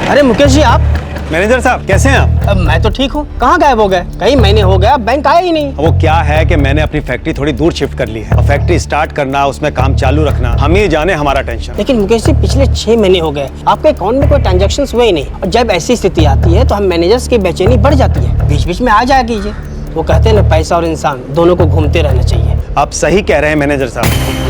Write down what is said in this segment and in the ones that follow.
अरे मुकेश जी आप? मैनेजर साहब कैसे हैं आप? मैं तो ठीक हूँ। कहाँ गायब हो गए? कई महीने हो गया, बैंक आया ही नहीं। वो क्या है कि मैंने अपनी फैक्ट्री थोड़ी दूर शिफ्ट कर ली है और फैक्ट्री स्टार्ट करना, उसमें काम चालू रखना, हम ही जाने हमारा टेंशन। लेकिन मुकेश जी पिछले 6 महीने हो गए आपके अकाउंट में कोई ट्रांजेक्शन हुए ही नहीं, और जब ऐसी स्थिति आती है तो हम मैनेजर्स की बेचैनी बढ़ जाती है। बीच बीच में आ जाया कीजिए। वो कहते हैं ना, पैसा और इंसान दोनों को घूमते रहना चाहिए। आप सही कह रहे हैं मैनेजर साहब।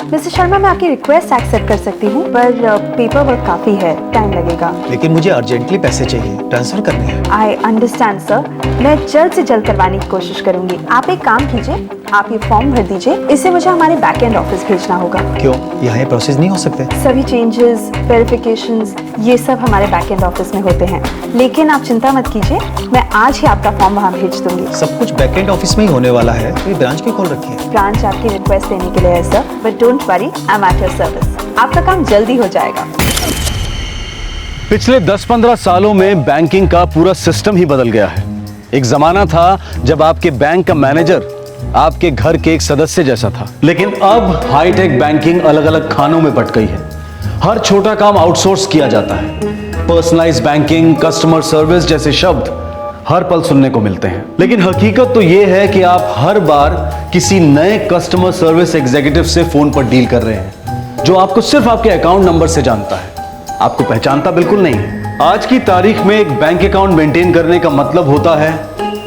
मिस्टर शर्मा, मैं आपकी रिक्वेस्ट एक्सेप्ट कर सकती हूँ, पर पेपर वर्क काफ़ी है, टाइम लगेगा। लेकिन मुझे अर्जेंटली पैसे चाहिए, ट्रांसफर करने हैं। आई अंडरस्टैंड सर, मैं जल्द से जल्द करवाने की कोशिश करूंगी। आप एक काम कीजिए, आप ये फॉर्म भर दीजिए, इसे मुझे हमारे बैक एंड ऑफिस भेजना होगा। क्यों, यहाँ ये प्रोसेस नहीं हो सकते? सभी चेंजेस, वेरिफिकेशंस, ये सब हमारे बैक एंड ऑफिस में होते हैं। लेकिन आप चिंता मत कीजिए, मैं आज ही आपका फॉर्म वहाँ भेज दूंगी। सब कुछ बैक एंड ऑफिस में ही होने वाला है, तो ये ब्रांच क्यों खोल रखी है? ब्रांच आपकी रिक्वेस्ट देने के लिए है sir, but don't worry, I am at your service. आपका काम जल्दी हो जाएगा। पिछले 10-15 सालों में बैंकिंग का पूरा सिस्टम ही बदल गया है। एक जमाना था जब आपके बैंक का मैनेजर आपके घर के एक सदस्य जैसा था, लेकिन अब हाईटेक बैंकिंग अलग अलग खानों में बंट गई है। हर छोटा काम आउटसोर्स किया जाता है। पर्सनलाइज्ड बैंकिंग, कस्टमर सर्विस जैसे शब्द हर पल सुनने को मिलते हैं, लेकिन हकीकत तो यह है कि आप हर बार किसी नए कस्टमर सर्विस एग्जीक्यूटिव से फोन पर डील कर रहे हैं, जो आपको सिर्फ आपके अकाउंट नंबर से जानता है, आपको पहचानता बिल्कुल नहीं है। आज की तारीख में एक बैंक अकाउंट मेंटेन करने का मतलब होता है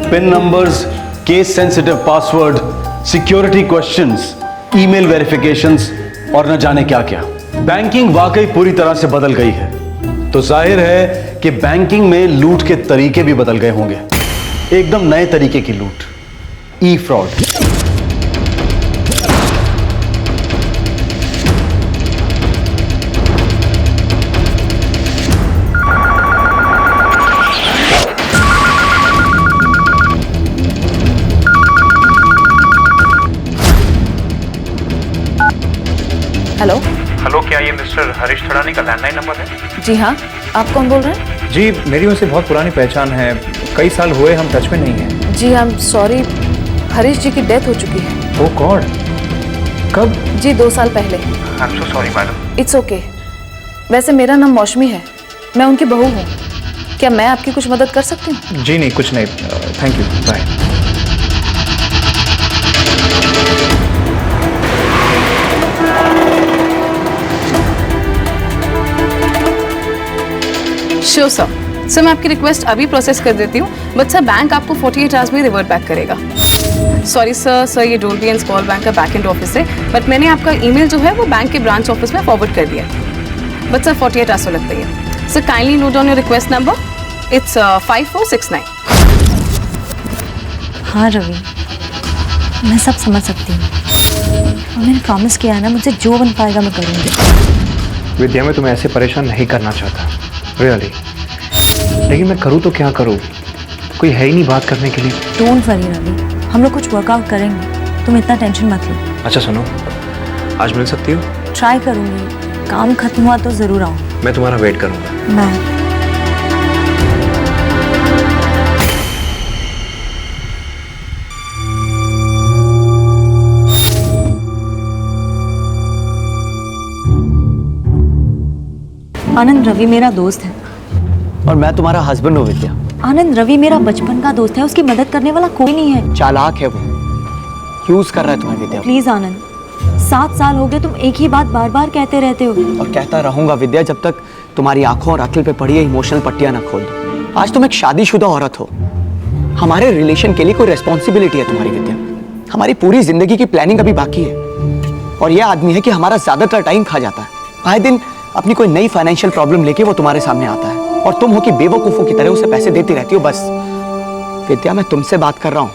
pin numbers, case sensitive password, security questions, email verifications और न जाने क्या क्या। बैंकिंग वाकई पूरी तरह से बदल गई है, तो जाहिर है कि बैंकिंग में लूट के तरीके भी बदल गए होंगे। एकदम नए तरीके की लूट, ई फ्रॉड। हेलो हेलो, क्या ये मिस्टर हरीश थड़ानी का लैंडलाइन नंबर है? जी हाँ, आप कौन बोल रहे हैं? जी, मेरी उनसे बहुत पुरानी पहचान है, कई साल हुए हम टच में नहीं हैं। जी आई एम सॉरी, हरीश जी की डेथ हो चुकी है। ओह गॉड, कब? जी 2 साल पहले। I am so sorry madam. It's okay. वैसे मेरा नाम मौसमी है, मैं उनकी बहू हूँ। क्या मैं आपकी कुछ मदद कर सकती हूँ? जी नहीं, कुछ नहीं, thank you, bye. Sure sir. Sir मैं आपकी रिक्वेस्ट अभी प्रोसेस कर देती हूँ, बट सर बैंक आपको 48 आवर्स में रिवर्ट बैक करेगा। सॉरी सर, ये डोलबी एंड स्मॉल बैंक का बैक एंड ऑफिस है, बट मैंने आपका ईमेल जो है वो बैंक के ब्रांच ऑफिस में फॉरवर्ड कर दिया, बट सर 48 आवर्स लगता है। Sir kindly note down your request number, it's 5469। हाँ रवि, मैं सब समझ सकती हूँ, और मैंने प्रॉमिस किया है ना, मुझे जो बन पाएगा मैं करूँगी। विद्या, मैं तुम्हें ऐसे परेशान नहीं करना चाहता, रियली, लेकिन मैं करूँ तो क्या करूँ, कोई है ही नहीं बात करने के लिए। डोंट वरी रवि, हम लोग कुछ वर्कआउट करेंगे, तुम इतना टेंशन मत लो। अच्छा सुनो, आज मिल सकती हो? ट्राई करूँगी, काम खत्म हुआ तो ज़रूर आऊँ। मैं तुम्हारा वेट करूँगा। मैं आनंद, रवि मेरा दोस्त है। और मैं तुम्हारा हस्बैंड हूँ विद्या। आनंद, रवि मेरा बचपन का दोस्त है, उसकी मदद करने वाला कोई नहीं है। चालाक है वो, यूज कर रहा है तुम्हें विद्या। प्लीज आनंद, 7 साल हो गए, तुम एक ही बात बार बार कहते रहते हो। और कहता रहूंगा विद्या, जब तक तुम्हारी आंखों और अकल पे पड़ी है इमोशनल पट्टियां ना खोल दो। आज तुम एक शादीशुदा औरत हो, हमारे रिलेशन के लिए कोई रेस्पॉन्सिबिलिटी है तुम्हारी विद्या। हमारी पूरी जिंदगी की प्लानिंग अभी बाकी है, और यह आदमी है कि हमारा ज्यादातर टाइम खा जाता है। आए दिन अपनी कोई नई फाइनेंशियल प्रॉब्लम लेके वो तुम्हारे सामने आता है, और तुम हो कि बेवकूफों की तरह उसे पैसे देती रहती हो। बस विद्या, मैं तुमसे बात कर रहा हूं,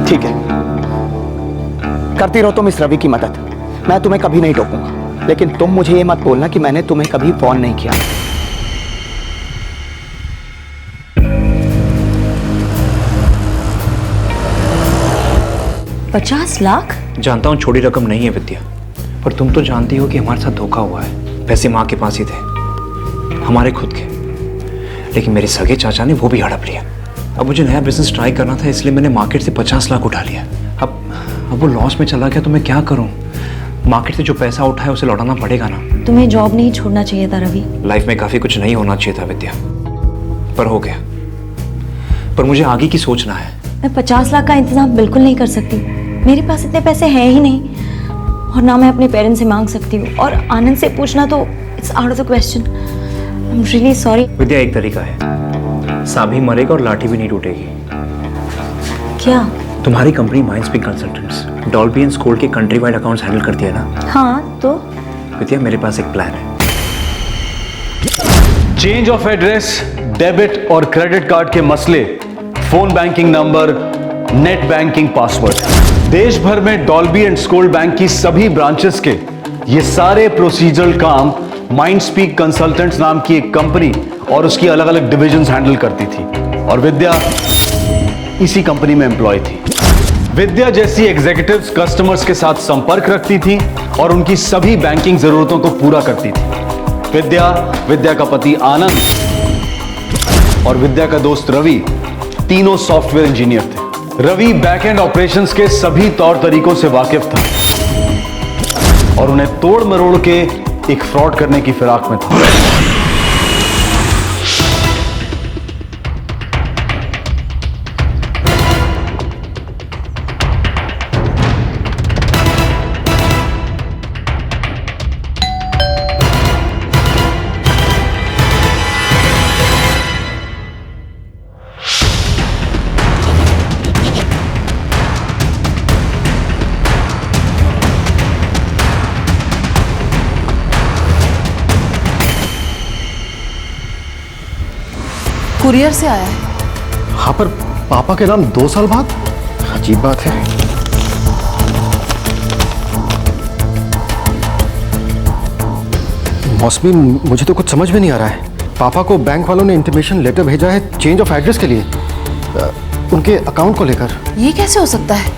ठीक है? करती रहो तुम इस रवि की मदद, मैं तुम्हें कभी नहीं टोकूंगा, लेकिन तुम मुझे ये मत बोलना कि मैंने तुम्हें कभी फोन नहीं किया। 50 लाख? जानता हूँ छोटी रकम नहीं है विद्या, पर तुम तो जानती हो कि हमारे साथ धोखा हुआ है। पैसे माँ के पास ही थे, हमारे खुद के, लेकिन मेरे सगे चाचा ने वो भी हड़प लिया। अब मुझे नया बिजनेस ट्राई करना था, इसलिए मैंने मार्केट से 50 लाख उठा लिया। अब वो लॉस में चला गया तो मैं क्या करूं? मार्केट से जो पैसा उठा है उसे लौटाना पड़ेगा ना। तुम्हें जॉब नहीं छोड़ना चाहिए था रवि। लाइफ में काफी कुछ नहीं होना चाहिए था विद्या, पर हो गया। पर मुझे आगे की सोचना है। मैं 50 लाख का इंतजाम बिल्कुल नहीं कर सकती, मेरे पास इतने पैसे हैं ही नहीं, और ना मैं अपने पेरेंट्स से मांग सकती हूँ, और आनंद से पूछना तो it's out of the question. I am really sorry. Vidya, एक तरीका है, सांप भी मरेगा और लाठी भी नहीं टूटेगी। क्या? तुम्हारी company Mindspeak consultants Dolby and Scold के कंट्री वाइड अकाउंट्स हैंडल करती है ना? हाँ, तो विद्या, मेरे पास एक प्लान है। चेंज ऑफ एड्रेस, डेबिट और क्रेडिट कार्ड के मसले, phone banking number, net banking password, देश भर में डॉल्बी एंड स्कोल्ड बैंक की सभी ब्रांचेस के ये सारे प्रोसीजरल काम माइंडस्पीक कंसल्टेंट्स नाम की एक कंपनी और उसकी अलग अलग डिविजन्स हैंडल करती थी, और विद्या इसी कंपनी में एम्प्लॉय थी। विद्या जैसी एग्जीक्यूटिव्स कस्टमर्स के साथ संपर्क रखती थी और उनकी सभी बैंकिंग जरूरतों को पूरा करती थी। विद्या का पति आनंद और विद्या का दोस्त रवि तीनों सॉफ्टवेयर इंजीनियर थे। रवि बैकएंड ऑपरेशंस के सभी तौर तरीकों से वाकिफ था और उन्हें तोड़ मरोड़ के एक फ्रॉड करने की फिराक में था। कुरियर से आया है। हाँ, पर पापा के नाम 2 साल बाद? अजीब बात है। मौसमी, मुझे तो कुछ समझ में नहीं आ रहा है। पापा को बैंक वालों ने इंटीमेशन लेटर भेजा है चेंज ऑफ एड्रेस के लिए, उनके अकाउंट को लेकर। ये कैसे हो सकता है?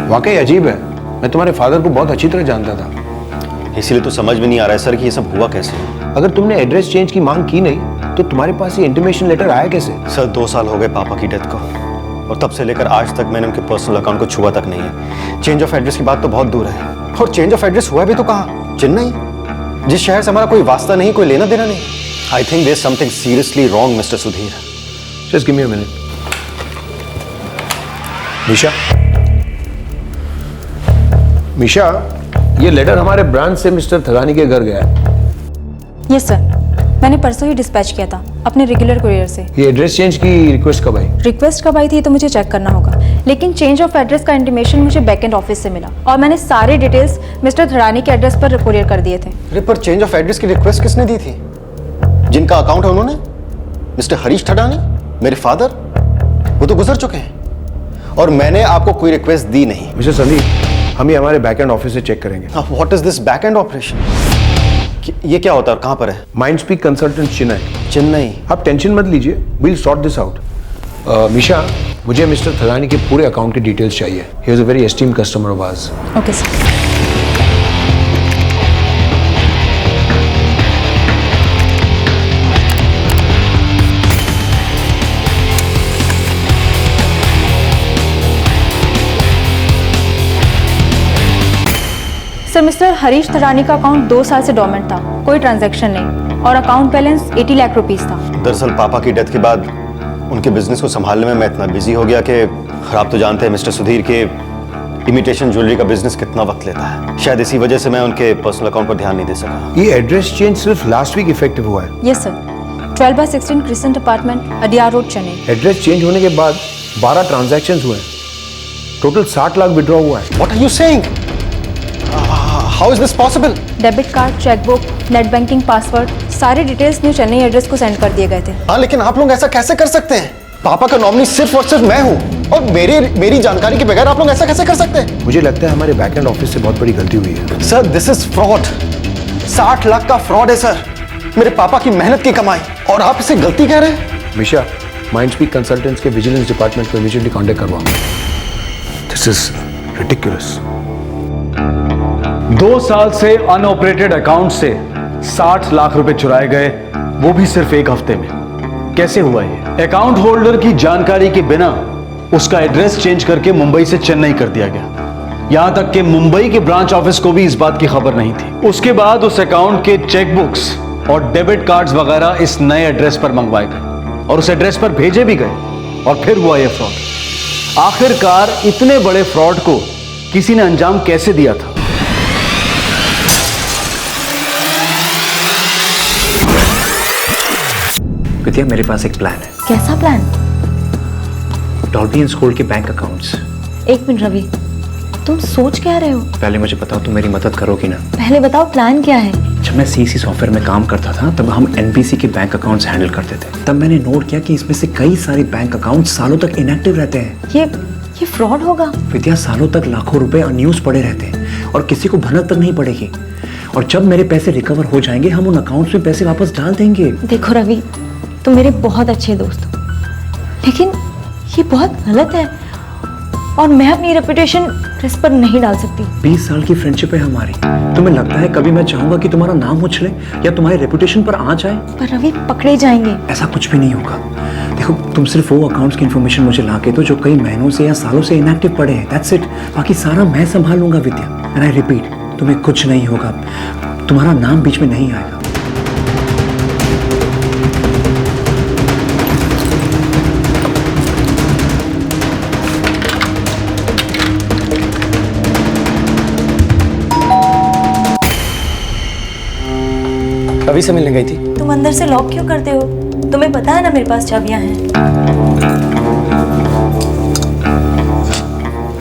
वाकई अजीब है। मैं तुम्हारे फादर को बहुत अच्छी तरह जानता था। इसीलिए तो समझ में नहीं आ रहा है सर कि ये सब हुआ कैसे। अगर तुमने एड्रेस चेंज की मांग की नहीं तो तुम्हारे पास ये इंटीमेशन लेटर आया कैसे? सर 2 साल हो गए पापा की डेथ को, और तब से लेकर आज तक मैंने उनके पर्सनल अकाउंट को छुआ तक नहीं है। चेंज ऑफ एड्रेस की बात तो बहुत दूर है। और चेंज ऑफ एड्रेस हुआ भी तो कहाँ? चेन्नई, जिस शहर से हमारा कोई वास्ता नहीं, कोई लेना देना नहीं। I think there is something seriously wrong mister Sudhir. Just give me a minute. Misha, ये लेटर हमारे ब्रांच से मिस्टर थगानी के घर गया है। यस सर, मैंने परसों ही डिस्पैच किया था अपने रेगुलर कुरियर से। ये एड्रेस चेंज की रिक्वेस्ट कब आई? रिक्वेस्ट कब आई थी तो मुझे चेक करना होगा, लेकिन चेंज ऑफ एड्रेस का इंटीमेशन मुझे बैकएंड ऑफिस से मिला और मैंने सारे डिटेल्स मिस्टर थरानी के एड्रेस पर कुरियर कर दिए थे। अरे पर चेंज ऑफ एड्रेस की रिक्वेस्ट किसने दी थी? जिनका अकाउंट है उन्होंने? मिस्टर हरीश थरानी, मेरे फादर? वो तो गुजर चुके हैं और मैंने आपको कोई रिक्वेस्ट दी नहीं। मिस्टर संदीप, हम ये हमारे बैकएंड ऑफिस से चेक करेंगे। What is this backend operation? ये क्या होता है और कहां पर है? Mindspeak consultant Chennai. चेन्नई? आप टेंशन मत लीजिए, we'll sort this out. Misha, मुझे मिस्टर थरानी के पूरे अकाउंट की डिटेल्स चाहिए। He is a very esteemed customer of ours. Okay sir. Sir, mister Harish Tharani का अकाउंट 2 साल से डोमेंट था, कोई ट्रांजैक्शन नहीं, और अकाउंट बैलेंस 80 लाख रुपीस था। दरअसल पापा की डेथ के बाद उनके बिजनेस को संभालने में मैं इतना बिजी हो गया कि आप तो जानते हैं मिस्टर सुधीर के इमिटेशन ज्वेलरी का बिजनेस कितना वक्त लेता है। शायद इसी वजह से मैं उनके पर्सनल अकाउंट पर ध्यान नहीं दे सका। ये एड्रेस चेंज सिर्फ लास्ट वीक इफेक्टिव हुआ है? Yes sir, 12/16 crescent apartment, Adyar road, Chennai. Address change होने के बाद 12 ट्रांजैक्शंस हुए, टोटल 60 लाख विड्रॉ हुआ है। What are you saying? How is this possible? Debit card, chequebook, net banking password, सारे डिटेल्स न्यू चेन्नई एड्रेस को सेंड कर दिए गए थे। हाँ, लेकिन आप लोग ऐसा कैसे कर सकते हैं? पापा का नॉमिनी सिर्फ और सिर्फ मैं हूँ और मेरी जानकारी के बगैर आप लोग ऐसा कैसे कर सकते हैं? मुझे लगता है हमारे बैकएंड ऑफिस से बहुत बड़ी गलती हुई है। Sir, this is fraud. 60 lakh का फ्रॉड है सर, मेरे पापा की मेहनत की कमाई। और आप इसे गलती कह रहे हैं? मिशा, माइंडस्पीक कंसल्टेंट्स के विजिलेंस डिपार्टमेंट को इमीडिएटली कांटेक्ट करवाओ। This is ridiculous. 2 साल से अनऑपरेटेड अकाउंट से 60 लाख रुपए चुराए गए, वो भी सिर्फ एक हफ्ते में। कैसे हुआ ये? अकाउंट होल्डर की जानकारी के बिना उसका एड्रेस चेंज करके मुंबई से चेन्नई कर दिया गया। यहां तक कि मुंबई के ब्रांच ऑफिस को भी इस बात की खबर नहीं थी। उसके बाद उस अकाउंट के चेकबुक्स और डेबिट कार्ड्स वगैरह इस नए एड्रेस पर मंगवाए गए और उस एड्रेस पर भेजे भी गए और फिर हुआ यह फ्रॉड। आखिरकार इतने बड़े फ्रॉड को किसी ने अंजाम कैसे दिया था? विद्या, मेरे पास एक प्लान है। कैसा प्लान? डॉल्बी एंड स्कूल के बैंक अकाउंट्स। एक मिनट रवि, तुम सोच क्या रहे हो? पहले मुझे बताओ, तुम मेरी मदद करोगी ना? पहले बताओ प्लान क्या है? जब मैं सीसी सॉफ्टवेयर में काम करता था तब हम एनबीसी के बैंक अकाउंट्स हैंडल करते थे। तब मैंने नोट किया कि इसमें से कई सारे बैंक अकाउंट्स सालों तक इनएक्टिव रहते हैं। ये फ्रॉड होगा। विद्या, सालों तक लाखों रुपए अनयूज पड़े रहते हैं और किसी को भनक तक नहीं पड़ेगी। और जब मेरे पैसे रिकवर हो जाएंगे हम उन अकाउंट्स में पैसे वापस डाल देंगे। देखो रवि, तुम मेरे बहुत अच्छे दोस्त हो, लेकिन ये बहुत गलत है और मैं अपनी रेपुटेशन रिस्क पर नहीं डाल सकती। 20 साल की फ्रेंडशिप है हमारी। तुम्हें लगता है कभी मैं चाहूंगा कि तुम्हारा नाम उछले या तुम्हारी रेपुटेशन पर आ जाए? पर रवि, पकड़े जाएंगे। ऐसा कुछ भी नहीं होगा। देखो, तुम सिर्फ वो अकाउंट्स की इन्फॉर्मेशन मुझे लाके दो जो कई महीनों से या सालों से इनएक्टिव पड़े हैं। That's it. बाकी सारा मैं संभाल लूंगा विद्या। एंड आई रिपीट, तुम्हें कुछ नहीं होगा, तुम्हारा नाम बीच में नहीं आएगा। रवि से मिलने गई थी? तुम अंदर से लॉक क्यों करते हो? तुम्हें पता है ना मेरे पास चाबियां हैं।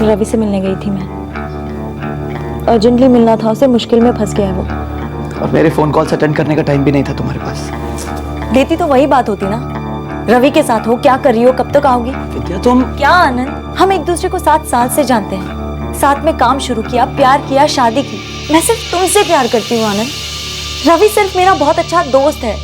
रवि से मिलने गई थी मैं। अर्जेंटली मिलना था उसे, मुश्किल में फंस गया है वो। और मेरे फोन कॉल्स अटेंड करने का टाइम भी नहीं था तुम्हारे पास। देती तो वही बात होती ना। रवि के साथ हो, क्या कर रही हो, कब तक आओगी? विद्या, तुम क्या आनंद, हम एक दूसरे को 7 साल से जानते हैं, साथ में काम शुरू किया, प्यार किया, शादी की। मैं सिर्फ तुमसे प्यार करती हूँ आनंद। रवि सिर्फ मेरा बहुत अच्छा दोस्त है,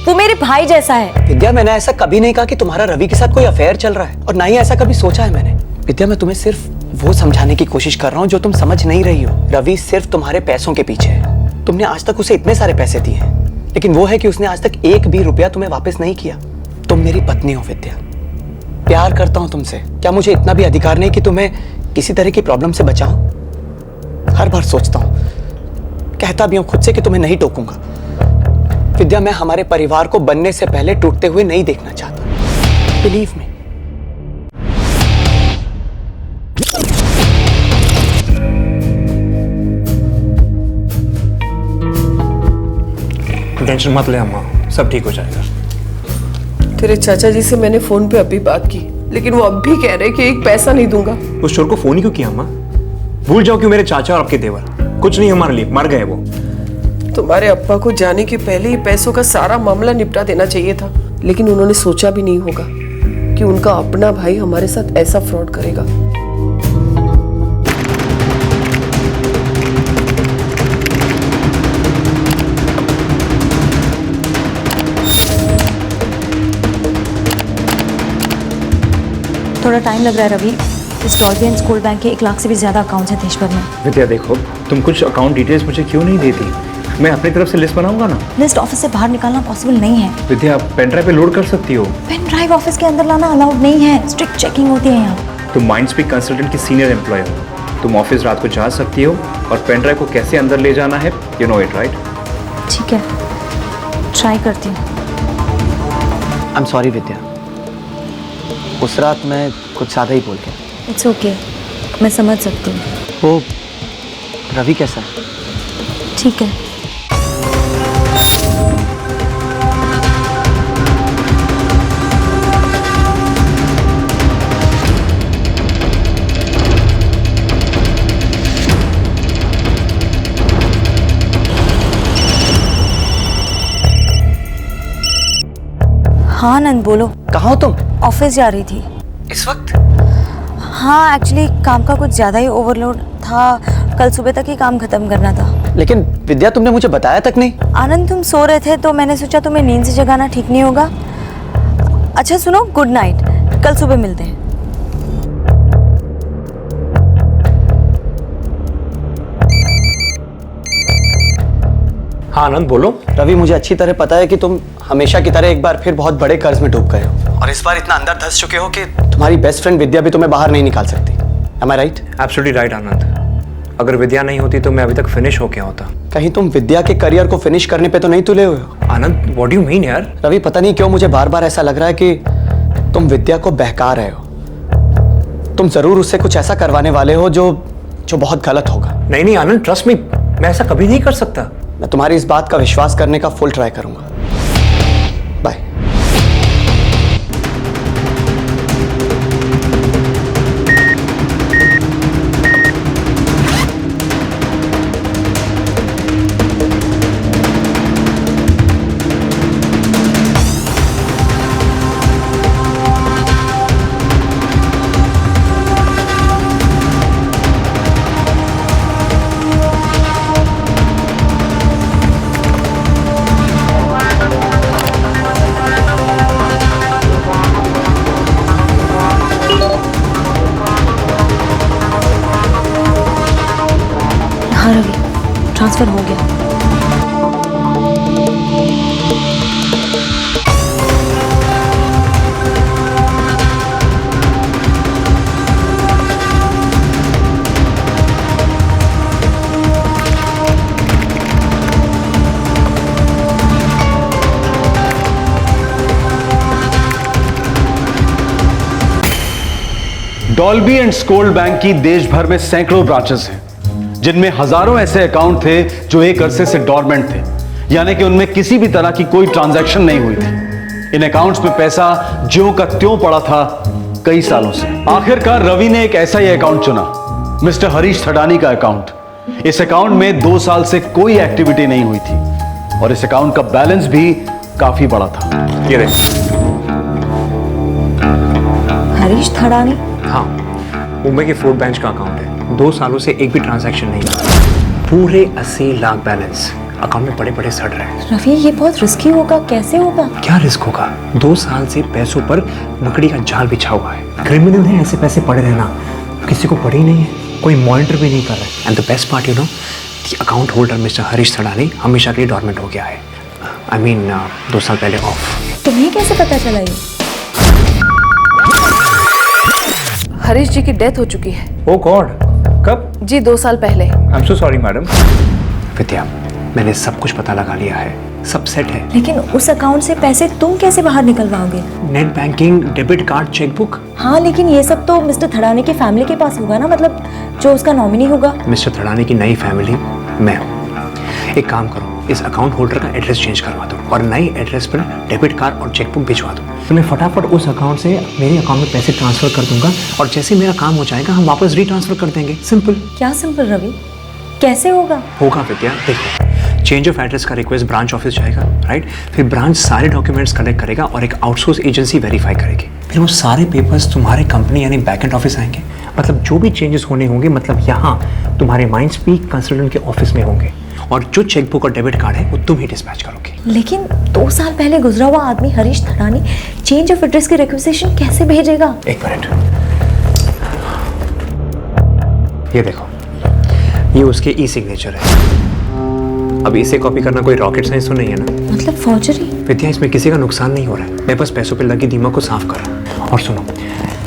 वो मेरे भाई जैसा है। विद्या, मैंने ऐसा कभी नहीं कहा कि तुम्हारा रवि के साथ कोई अफेयर चल रहा है, और ना ही ऐसा कभी सोचा है मैंने। विद्या, मैं तुम्हें सिर्फ वो समझाने की कोशिश कर रहा हूँ जो तुम समझ नहीं रही हो। रवि सिर्फ तुम्हारे पैसों के पीछे है। तुमने आज तक उसे इतने सारे पैसे दिए हैं, लेकिन वो है कि उसने आज तक एक भी रुपया तुम्हें वापस नहीं किया। तुम मेरी पत्नी हो विद्या, प्यार करता हूं तुमसे। क्या मुझे इतना भी अधिकार नहीं कि तुम्हें किसी तरह की प्रॉब्लम से बचाऊं? हर बार सोचता हूं, कहता भी हूं खुद से कि तुम्हें नहीं टोकूंगा। विद्या, मैं हमारे परिवार को बनने से पहले टूटते हुए नहीं देखना चाहता। Believe me. टेंशन मत ले अम्मा, सब ठीक हो जाएगा। तेरे चाचा जी से मैंने फोन पे अभी बात की, लेकिन वो अब भी कह रहे कि एक पैसा नहीं दूंगा। उस चोर को फोन ही क्यों किया अम्मा? भूल जाओ कि मेरे चाचा और आपके देवर कुछ नहीं हमारे लिए, मर गए वो। तुम्हारे अप्पा को जाने के पहले ही पैसों का सारा मामला निपटा देना चाहिए था, लेकिन उन्होंने सोचा भी नहीं होगा कि उनका अपना भाई हमारे साथ ऐसा फ्रॉड करेगा। थोड़ा टाइम लग रहा है रवि। इस डॉल्बी एंड स्कूल बैंक के 1 लाख से भी ज्यादा अकाउंट्स हैं देश भर में। विद्या, देखो, तुम कुछ अकाउंट डिटेल्स मुझे क्यों नहीं देती? मैं अपनी तरफ से लिस्ट बनाऊंगा ना। लिस्ट ऑफिस से बाहर निकालना पॉसिबल नहीं है। विद्या, पेन ड्राइव पे लोड कर सकती हो। पेन ड्राइव ऑफिस के अंदर लाना अलाउड नहीं है, स्ट्रिक्ट चेकिंग होती है यहाँ। तुम माइंडस्पीक कंसल्टेंट की सीनियर एम्प्लॉय हो, तुम ऑफिस रात को जा सकती हो और पेन ड्राइव को कैसे अंदर ले जाना है, यू नो इट, राइट? ठीक है, ट्राई करती हूँ। आई एम सॉरी विद्या, उस रात मैं कुछ ज्यादा ही बोल गया। इट्स ओके, मैं समझ सकती हूँ। वो रवि कैसा है? ठीक है। हाँ नंद, बोलो। कहाँ हो तुम? ऑफिस जा रही थी। इस वक्त? हाँ, एक्चुअली काम का कुछ ज़्यादा ही ओवरलोड था, कल सुबह तक ही काम खत्म करना था। लेकिन विद्या, तुमने मुझे बताया तक नहीं। आनंद, तुम सो रहे थे तो मैंने सोचा तुम्हें नींद से जगाना ठीक नहीं होगा। अच्छा सुनो, गुड नाइट, कल सुबह मिलते हैं। हाँ आनंद बोलो। रवि, मुझे अच्छी तरह पता है कि तुम हमेशा की तरह एक बार फिर बहुत बड़े कर्ज में डूब गए हो, और इस बार इतना अंदर धंस चुके हो कि तुम्हारी बेस्ट फ्रेंड विद्या भी तुम्हें बाहर नहीं निकाल सकती। Am I right? Absolutely right Anand. अगर विद्या नहीं होती तो मैं अभी तक फिनिश हो गया होता। कहीं तुम विद्या के करियर को फिनिश करने पे तो नहीं तुले हुए हो? आनंद, व्हाट डू यू मीन यार? रवि, पता नहीं क्यों मुझे बार बार ऐसा लग रहा है कि तुम विद्या को बहका रहे हो। तुम जरूर उससे कुछ ऐसा करवाने वाले हो जो बहुत गलत होगा। नहीं नहीं आनंद, ट्रस्ट मी, मैं ऐसा कभी नहीं कर सकता। मैं तुम्हारी इस बात का विश्वास करने का फुल ट्राई करूंगा। बाय। हाँ रवि, ट्रांसफर हो गया। डॉल्बी एंड स्कोल्ड बैंक की देश भर में सैकड़ों ब्रांचेस हैं, जिनमें हजारों ऐसे अकाउंट थे जो एक अरसे से डॉर्मेंट थे, यानी कि उनमें किसी भी तरह की कोई ट्रांजैक्शन नहीं हुई थी। इन अकाउंट्स में पैसा ज्यों का त्यों पड़ा था कई सालों से। आखिरकार रवि ने एक ऐसा ही अकाउंट चुना, मिस्टर हरीश थडानी का अकाउंट। इस अकाउंट में 2 साल से कोई एक्टिविटी नहीं हुई थी, और इस अकाउंट का बैलेंस भी काफी बड़ा था। ये देख। हरीश थडानी? हाँ, मुंबई के फूड बेंच का अकाउंट है। 2 सालों से एक भी ट्रांजैक्शन नहीं हुआ। पूरे 80 लाख बैलेंस अकाउंट में बड़े बड़े सड़ रहे हैं। रवि, ये बहुत रिस्की होगा, कैसे होगा? क्या रिस्क होगा? 2 साल से पैसों पर लकड़ी का जाल बिछा हुआ है। क्रिमिनल है ऐसे पैसे पड़े रहना, किसी को पड़ी नहीं है, कोई मॉनिटर भी नहीं कर रहा है। And the best part, you know, account holder mister Harish Thadani हमेशा के लिए डॉर्मेंट हो गया है। आई मीन 2 साल पहले ऑफ। तुम्हें कैसे पता चला ये? हरीश जी की डेथ हो चुकी है। ओह गॉड, कब? जी 2 साल पहले। I am so sorry madam. Vidya, मैंने सब कुछ पता लगा लिया है, सब सेट है। लेकिन उस अकाउंट से पैसे तुम कैसे बाहर निकलवाओगे? Net banking, debit card, chequebook. हाँ, लेकिन ये सब तो मिस्टर थडानी की फैमिली के पास होगा ना, मतलब जो उसका नॉमिनी होगा। मिस्टर थडानी की नई फैमिली मैं हूँ। एक काम करो, इस अकाउंट होल्डर का एड्रेस चेंज करवा दो और नई एड्रेस पर डेबिट कार्ड और चेकबुक भिजवा दो। तो मैं फटाफट उस अकाउंट से मेरे अकाउंट में पैसे ट्रांसफर कर दूंगा, और जैसे मेरा काम हो जाएगा हम वापस रीट्रांसफर कर देंगे। सिंपल। क्या सिंपल रवि? कैसे होगा? होगा विद्या, देखो, चेंज ऑफ एड्रेस का रिक्वेस्ट ब्रांच ऑफिस जाएगा, राइट? फिर ब्रांच सारे डॉक्यूमेंट्स कलेक्ट करेगा और एक आउटसोर्स एजेंसी वेरीफाई करेगी। फिर वो सारे पेपर्स तुम्हारे कंपनी यानी बैकएंड ऑफिस आएंगे। मतलब जो भी चेंजेस होने होंगे, मतलब यहाँ तुम्हारे माइंडस्पीक कंसल्टेंट के ऑफिस में होंगे, और जो चेकबुक और डेबिट कार्ड है वो तुम ही डिस्पैच करोगे। लेकिन 2 साल पहले गुजरा हुआ आदमी Harish Thadani change of address की रिक्वेजिशन कैसे भेजेगा? एक मिनट, ये देखो, ये उसके ई सिग्नेचर है। अब इसे कॉपी करना कोई रॉकेट साइंस तो नहीं है ना? मतलब फॉर्जरी? विद्या, इसमें किसी का नुकसान नहीं हो रहा है, मैं बस पैसों पे लगी दीमक को साफ कर रहा हूँ। और सुनो,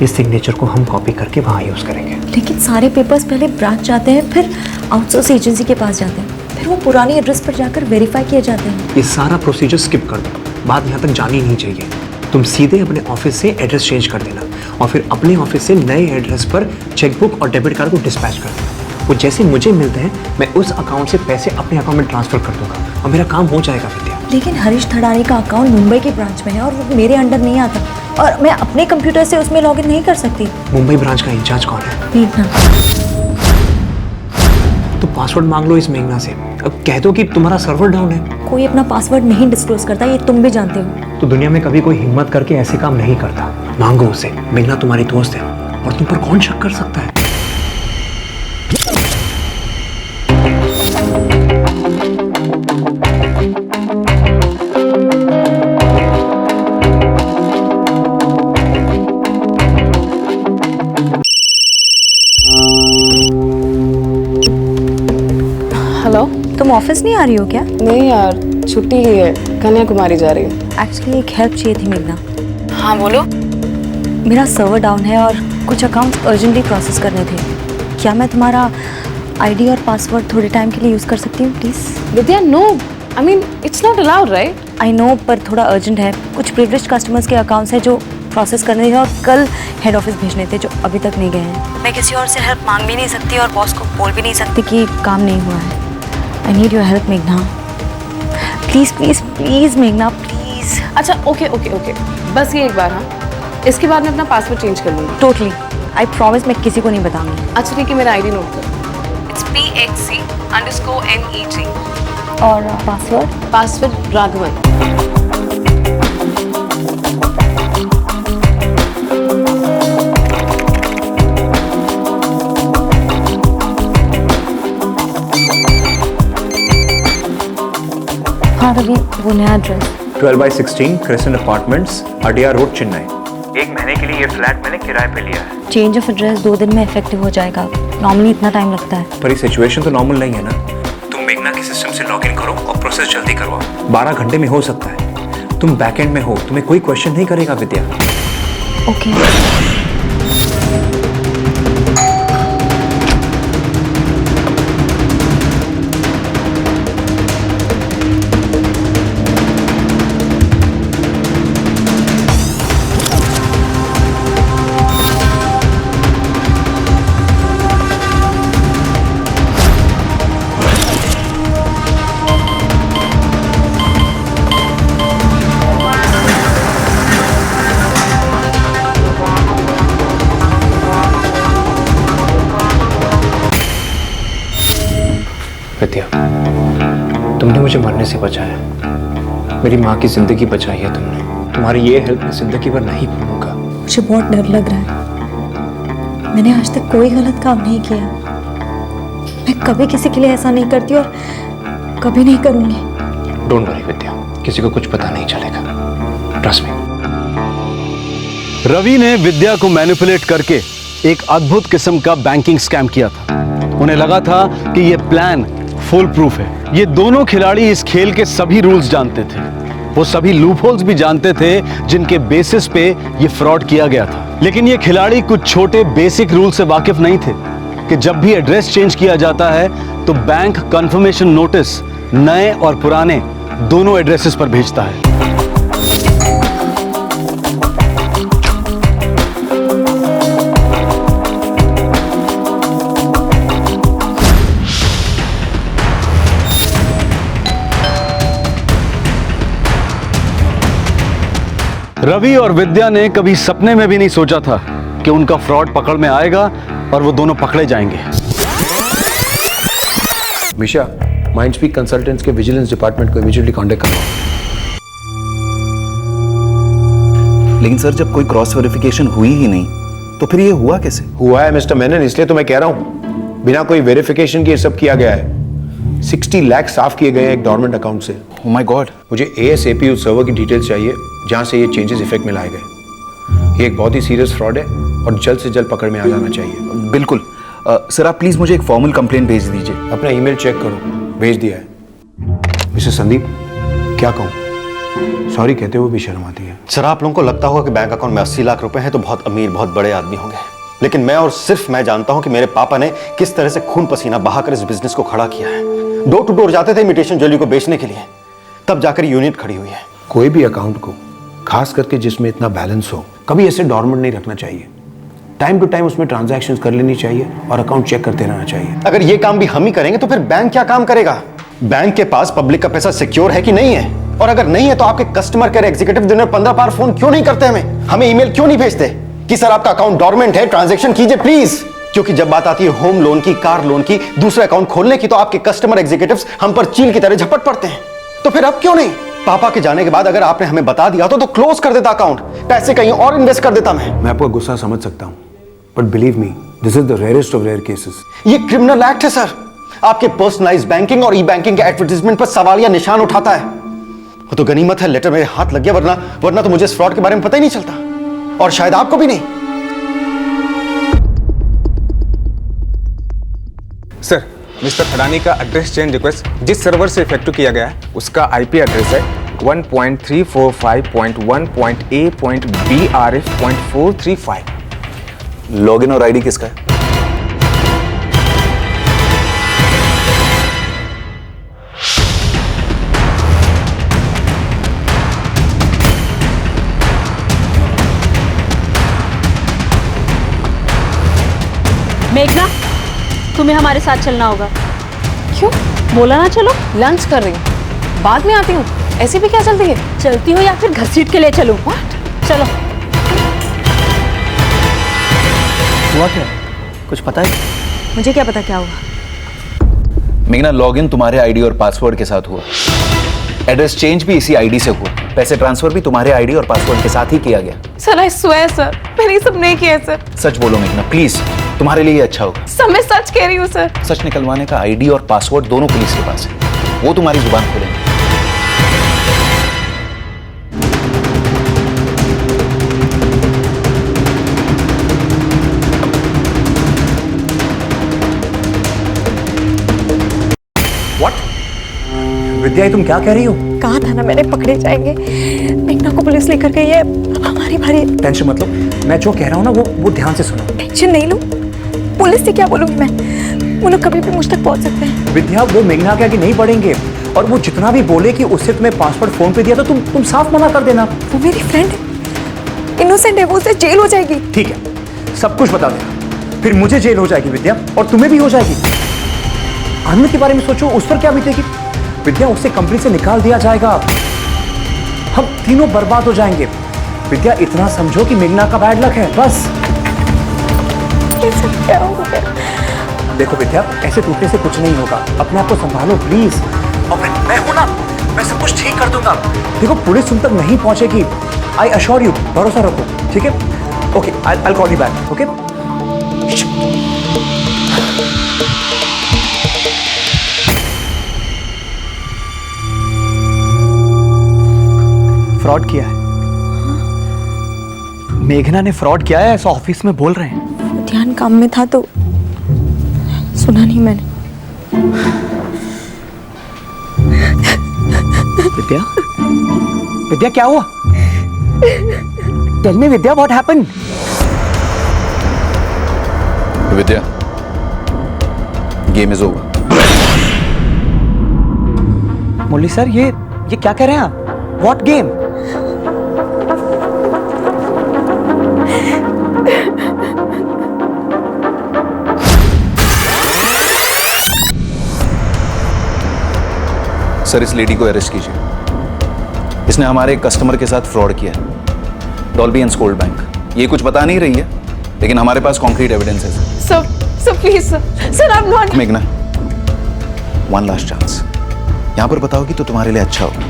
इस सिग्नेचर को हम कॉपी करके वहाँ यूज करेंगे। लेकिन सारे पेपर्स पहले ब्रांच जाते हैं, फिर आउटसोर्स एजेंसी के पास जाते हैं, फिर वो पुरानी एड्रेस पर जाकर वेरीफाई किए जाते हैं। ये सारा प्रोसीजर स्किप कर दो, बात यहाँ तक जानी नहीं चाहिए। तुम सीधे अपने ऑफिस से एड्रेस चेंज कर देना, और फिर अपने ऑफिस से नए एड्रेस पर चेकबुक और डेबिट कार्ड को डिस्पैच कर देना। वो जैसे मुझे मिलते हैं, मैं उस अकाउंट से पैसे अपने अकाउंट में ट्रांसफर कर दूंगा और मेरा काम हो जाएगा विद्या। लेकिन हरीश थडानी का अकाउंट मुंबई की ब्रांच में है और वो मेरे अंडर नहीं आता, और मैं अपने कंप्यूटर से उसमें लॉगिन नहीं कर सकती। मुंबई ब्रांच का इंचार्ज कौन है? मेघना। तो पासवर्ड मांग लो इस मेघना से, अब कह दो कि तुम्हारा सर्वर डाउन है। कोई अपना पासवर्ड नहीं डिस्क्लोज करता, ये तुम भी जानते हो। तो दुनिया में कभी कोई हिम्मत करके ऐसे काम नहीं करता। मांगो उसे, मेघना तुम्हारी दोस्त है और तुम पर कौन शक कर सकता है? तुम ऑफिस नहीं आ रही हो क्या? नहीं यार, छुट्टी ली है, कन्याकुमारी जा रही हूँ। एक्चुअली एक हेल्प चाहिए थी मेघना। हाँ बोलो। मेरा सर्वर डाउन है और कुछ अकाउंट्स अर्जेंटली प्रोसेस करने थे। क्या मैं तुम्हारा आईडी और पासवर्ड थोड़े टाइम के लिए यूज़ कर सकती हूँ please? Vidya no, I mean it's not allowed right? I know, पर थोड़ा अर्जेंट है। कुछ प्रिविलेज्ड कस्टमर्स के अकाउंट्स हैं जो प्रोसेस करने थे और कल हेड ऑफिस भेजने थे जो अभी तक नहीं गए हैं। मैं किसी और से हेल्प मांग भी नहीं सकती और बॉस को बोल भी नहीं सकती कि काम नहीं हुआ है। आई नीड योर हेल्प मेघना, प्लीज़ प्लीज़ प्लीज़ मेघना प्लीज़। अच्छा ओके ओके ओके, बस ये एक बार। हाँ, इसके बाद मैं अपना पासवर्ड चेंज कर लूँगी। टोटली, आई प्रॉमिस मैं किसी को नहीं बताऊंगी। अच्छा ठीक है, मेरा आईडी नोट करो। इट्स PXC_NET और पासवर्ड? पासवर्ड राघवन। हाँ रवि, वो नया address 12/16 crescent apartments, idea road, Chennai. 1 महीने के लिए ये फ्लैट मैंने किराए पे लिया है। चेंज ऑफ एड्रेस 2 दिन में इफेक्टिव हो जाएगा। नॉर्मली इतना टाइम लगता है। पर ये सिचुएशन तो नॉर्मल नहीं है ना। तुम मेघना के सिस्टम से लॉग इन करो और प्रोसेस जल्दी करवाओ। 12 घंटे में हो सकता है। तुम बैकएंड में हो, तुम्हें कोई क्वेश्चन नहीं करेगा विद्या। ओके। विद्या, तुमने मुझे मरने से बचाया। मेरी माँ की जिंदगी बचाई है तुमने। तुम्हारी ये हेल्प मैं जिंदगी भर नहीं भूलूंगा। मुझे बहुत डर लग रहा है। मैंने आज तक कोई गलत काम नहीं किया। मैं कभी किसी के लिए ऐसा नहीं करती और कभी नहीं करूंगी। डोंट वरी विद्या, किसी को कुछ पता नहीं चलेगा। Trust me. रवि ने विद्या को मैनिपुलेट करके एक अद्भुत किस्म का बैंकिंग स्कैम किया था। उन्हें लगा था कि यह प्लान फुल प्रूफ है। ये दोनों खिलाड़ी इस खेल के सभी रूल्स जानते थे। वो सभी लूपहोल्स भी जानते थे जिनके बेसिस पे ये फ्रॉड किया गया था। लेकिन ये खिलाड़ी कुछ छोटे बेसिक रूल से वाकिफ नहीं थे कि जब भी एड्रेस चेंज किया जाता है तो बैंक कंफर्मेशन नोटिस नए और पुराने दोनों एड्रेसेस पर भेजता है। रवि और विद्या ने कभी सपने में भी नहीं सोचा था कि उनका फ्रॉड पकड़ में आएगा और वो दोनों पकड़े जाएंगे। मिशा, माइंडस्पीक कंसल्टेंट्स के विजिलेंस डिपार्टमेंट को इमीडिएटली कांटेक्ट करो। लेकिन सर, जब कोई क्रॉस वेरिफिकेशन हुई ही नहीं तो फिर ये हुआ कैसे? हुआ है मिस्टर मेनन, इसलिए तो मैं कह रहा हूं बिना कोई वेरिफिकेशन के ये सब किया गया है। 60 लाख साफ किए गए हैं एक डोरमेंट अकाउंट से। Oh my God. मुझे ASAP उस सर्वर की डिटेल्स चाहिए जहां से ये चेंजेस इफेक्ट में लाए गए। ये एक बहुत ही सीरियस फ्रॉड है और जल्द से जल्द पकड़ में आ जाना चाहिए। बिल्कुल। सर, आप प्लीज मुझे एक फॉर्मल कंप्लेंट भेज दीजिए। अपना ईमेल चेक करो, भेज दिया है। मिस्टर संदीप, क्या कहूँ, सॉरी कहते हुए भी शर्म आती है। सर, आप लोगों को लगता होगा कि बैंक अकाउंट में 80 लाख रुपए हैं तो बहुत अमीर, बहुत बड़े आदमी होंगे, लेकिन मैं और सिर्फ मैं जानता हूं कि मेरे पापा ने किस तरह से खून पसीना बहाकर इस बिजनेस को खड़ा किया है। डोर टू डोर जाते थे इमिटेशन ज्वेलरी को बेचने के लिए, तब जाकर यूनिट खड़ी हुई है। कोई भी अकाउंट को, खास करके जिसमें इतना बैलेंस हो, कभी ऐसे डॉर्मेंट नहीं रखना चाहिए। टाइम टू टाइम उसमें ट्रांजैक्शंस कर लेनी चाहिए और अकाउंट चेक करते रहना चाहिए। अगर ये काम भी हम ही करेंगे तो फिर बैंक क्या काम करेगा? बैंक के पास पब्लिक का पैसा सिक्योर है कि नहीं है? और अगर नहीं है तो आपके कस्टमर केयर एग्जीक्यूटिव दिन में 15 बार फोन क्यों नहीं करते हमें ईमेल क्यों नहीं भेजते कि सर आपका अकाउंट डॉर्मेंट है, ट्रांजैक्शन कीजिए प्लीज? क्योंकि जब बात आती है होम लोन की, कार लोन की, दूसरा अकाउंट खोलने की, तो आपके कस्टमर एग्जीक्यूटिव्स हम पर चील की तरह झपट पड़ते हैं। तो फिर अब क्यों नहीं? पापा के जाने के बाद अगर आपने हमें बता दिया तो क्लोज कर देता अकाउंट, पैसे कहीं और इन्वेस्ट कर देता मैं आपका गुस्सा समझ सकता हूं, but believe me, this is the rarest of rare cases. ये क्रिमिनल एक्ट है सर। आपके पर्सनलाइज बैंकिंग और ई बैंकिंग के एडवर्टाइजमेंट पर सवालिया निशान उठाता है। वो तो गनीमत है लेटर मेरे हाथ लग गया, वरना तो मुझे इस फ्रॉड के बारे में पता ही नहीं चलता, और शायद आपको भी नहीं। सर, मिस्टर अडानी का एड्रेस चेंज रिक्वेस्ट जिस सर्वर से इफेक्टिव किया गया है उसका आईपी एड्रेस है 1.345.1.A.BRF.435। लॉगिन और आईडी किसका है? मेघना, तुम्हें हमारे साथ चलना होगा। क्यों? बोला ना चलो। लंच कर रही हूँ, बाद में आती हूँ। ऐसी भी क्या चलती है? चलती हो या फिर घसीट के ले चलूं? चलो। हुआ क्या? कुछ पता है? मुझे क्या पता क्या हुआ। मेघना, लॉगिन तुम्हारे आईडी और पासवर्ड के साथ हुआ, एड्रेस चेंज भी इसी आईडी से हुआ, पैसे ट्रांसफर भी तुम्हारे आईडी और पासवर्ड के साथ ही किया गया। सर आई स्वेयर सर, मैंने ये सब नहीं किया सर। सच बोलो मेघना प्लीज, तुम्हारे लिए अच्छा होगा। सर मैं सच कह रही हूँ सर। सच निकलवाने का आईडी और पासवर्ड दोनों पुलिस के पास है, वो तुम्हारी जुबान खोलेंगे। विद्या, ये तुम क्या कह रही हो? कहा था ना मैंने, पकड़े जाएंगे। मेघना को पुलिस लेकर गई है, अब हमारी भारी। टेंशन मत लो, मैं जो कह रहा हूँ ना वो ध्यान से सुनो। टेंशन नहीं लो, पुलिस से क्या बोलूंगी मैं, वो लोग कभी भी मुझ तक पहुंच सकते हैं। विद्या, वो मेघना के आगे नहीं बढ़ेंगे, और वो जितना भी बोले कि उससे तुम्हें पासवर्ड फोन पे दिया तो तुम साफ मना कर देना। वो मेरी फ्रेंड है, इनोसेंट है, वो उसे जेल हो जाएगी। ठीक है, सब कुछ बता देना, फिर मुझे जेल हो जाएगी विद्या, और तुम्हें भी हो जाएगी। आनंद के बारे में सोचो, उस पर क्या बीतेगी। विद्या, उसे कंपनी से निकाल दिया जाएगा, हम तीनों बर्बाद हो जाएंगे। विद्या, इतना समझो कि मेघना का बैड लक है, बस। क्या हो गया? देखो विद्या, ऐसे टूटने से कुछ नहीं होगा, अपने आप को संभालो प्लीज। और मैं हूं ना, मैं सब कुछ ठीक कर दूंगा। देखो पुलिस तुम तक नहीं पहुंचेगी, आई अश्योर यू, भरोसा रखो, ठीक है? Okay, I call you back, okay? Fraud किया है। मेघना ने फ्रॉड किया है, ऐसा ऑफिस में बोल रहे हैं। ध्यान काम में था तो सुना नहीं मैंने। विद्या, विद्या क्या हुआ? Tell me Vidya, what happened? Vidya, game is over. Murali sir, ये क्या कह रहे हैं आप? What game? सर, इस लेडी को अरेस्ट कीजिए, इसने हमारे कस्टमर के साथ फ्रॉड किया है, डॉल्बी एंड स्कोल्ड बैंक। ये कुछ बता नहीं रही है, लेकिन हमारे पास कॉन्क्रीट एविडेंस है। Sir please sir, I am not. मेघना, वन लास्ट चांस, यहां पर बताओगी तो तुम्हारे लिए अच्छा होगा,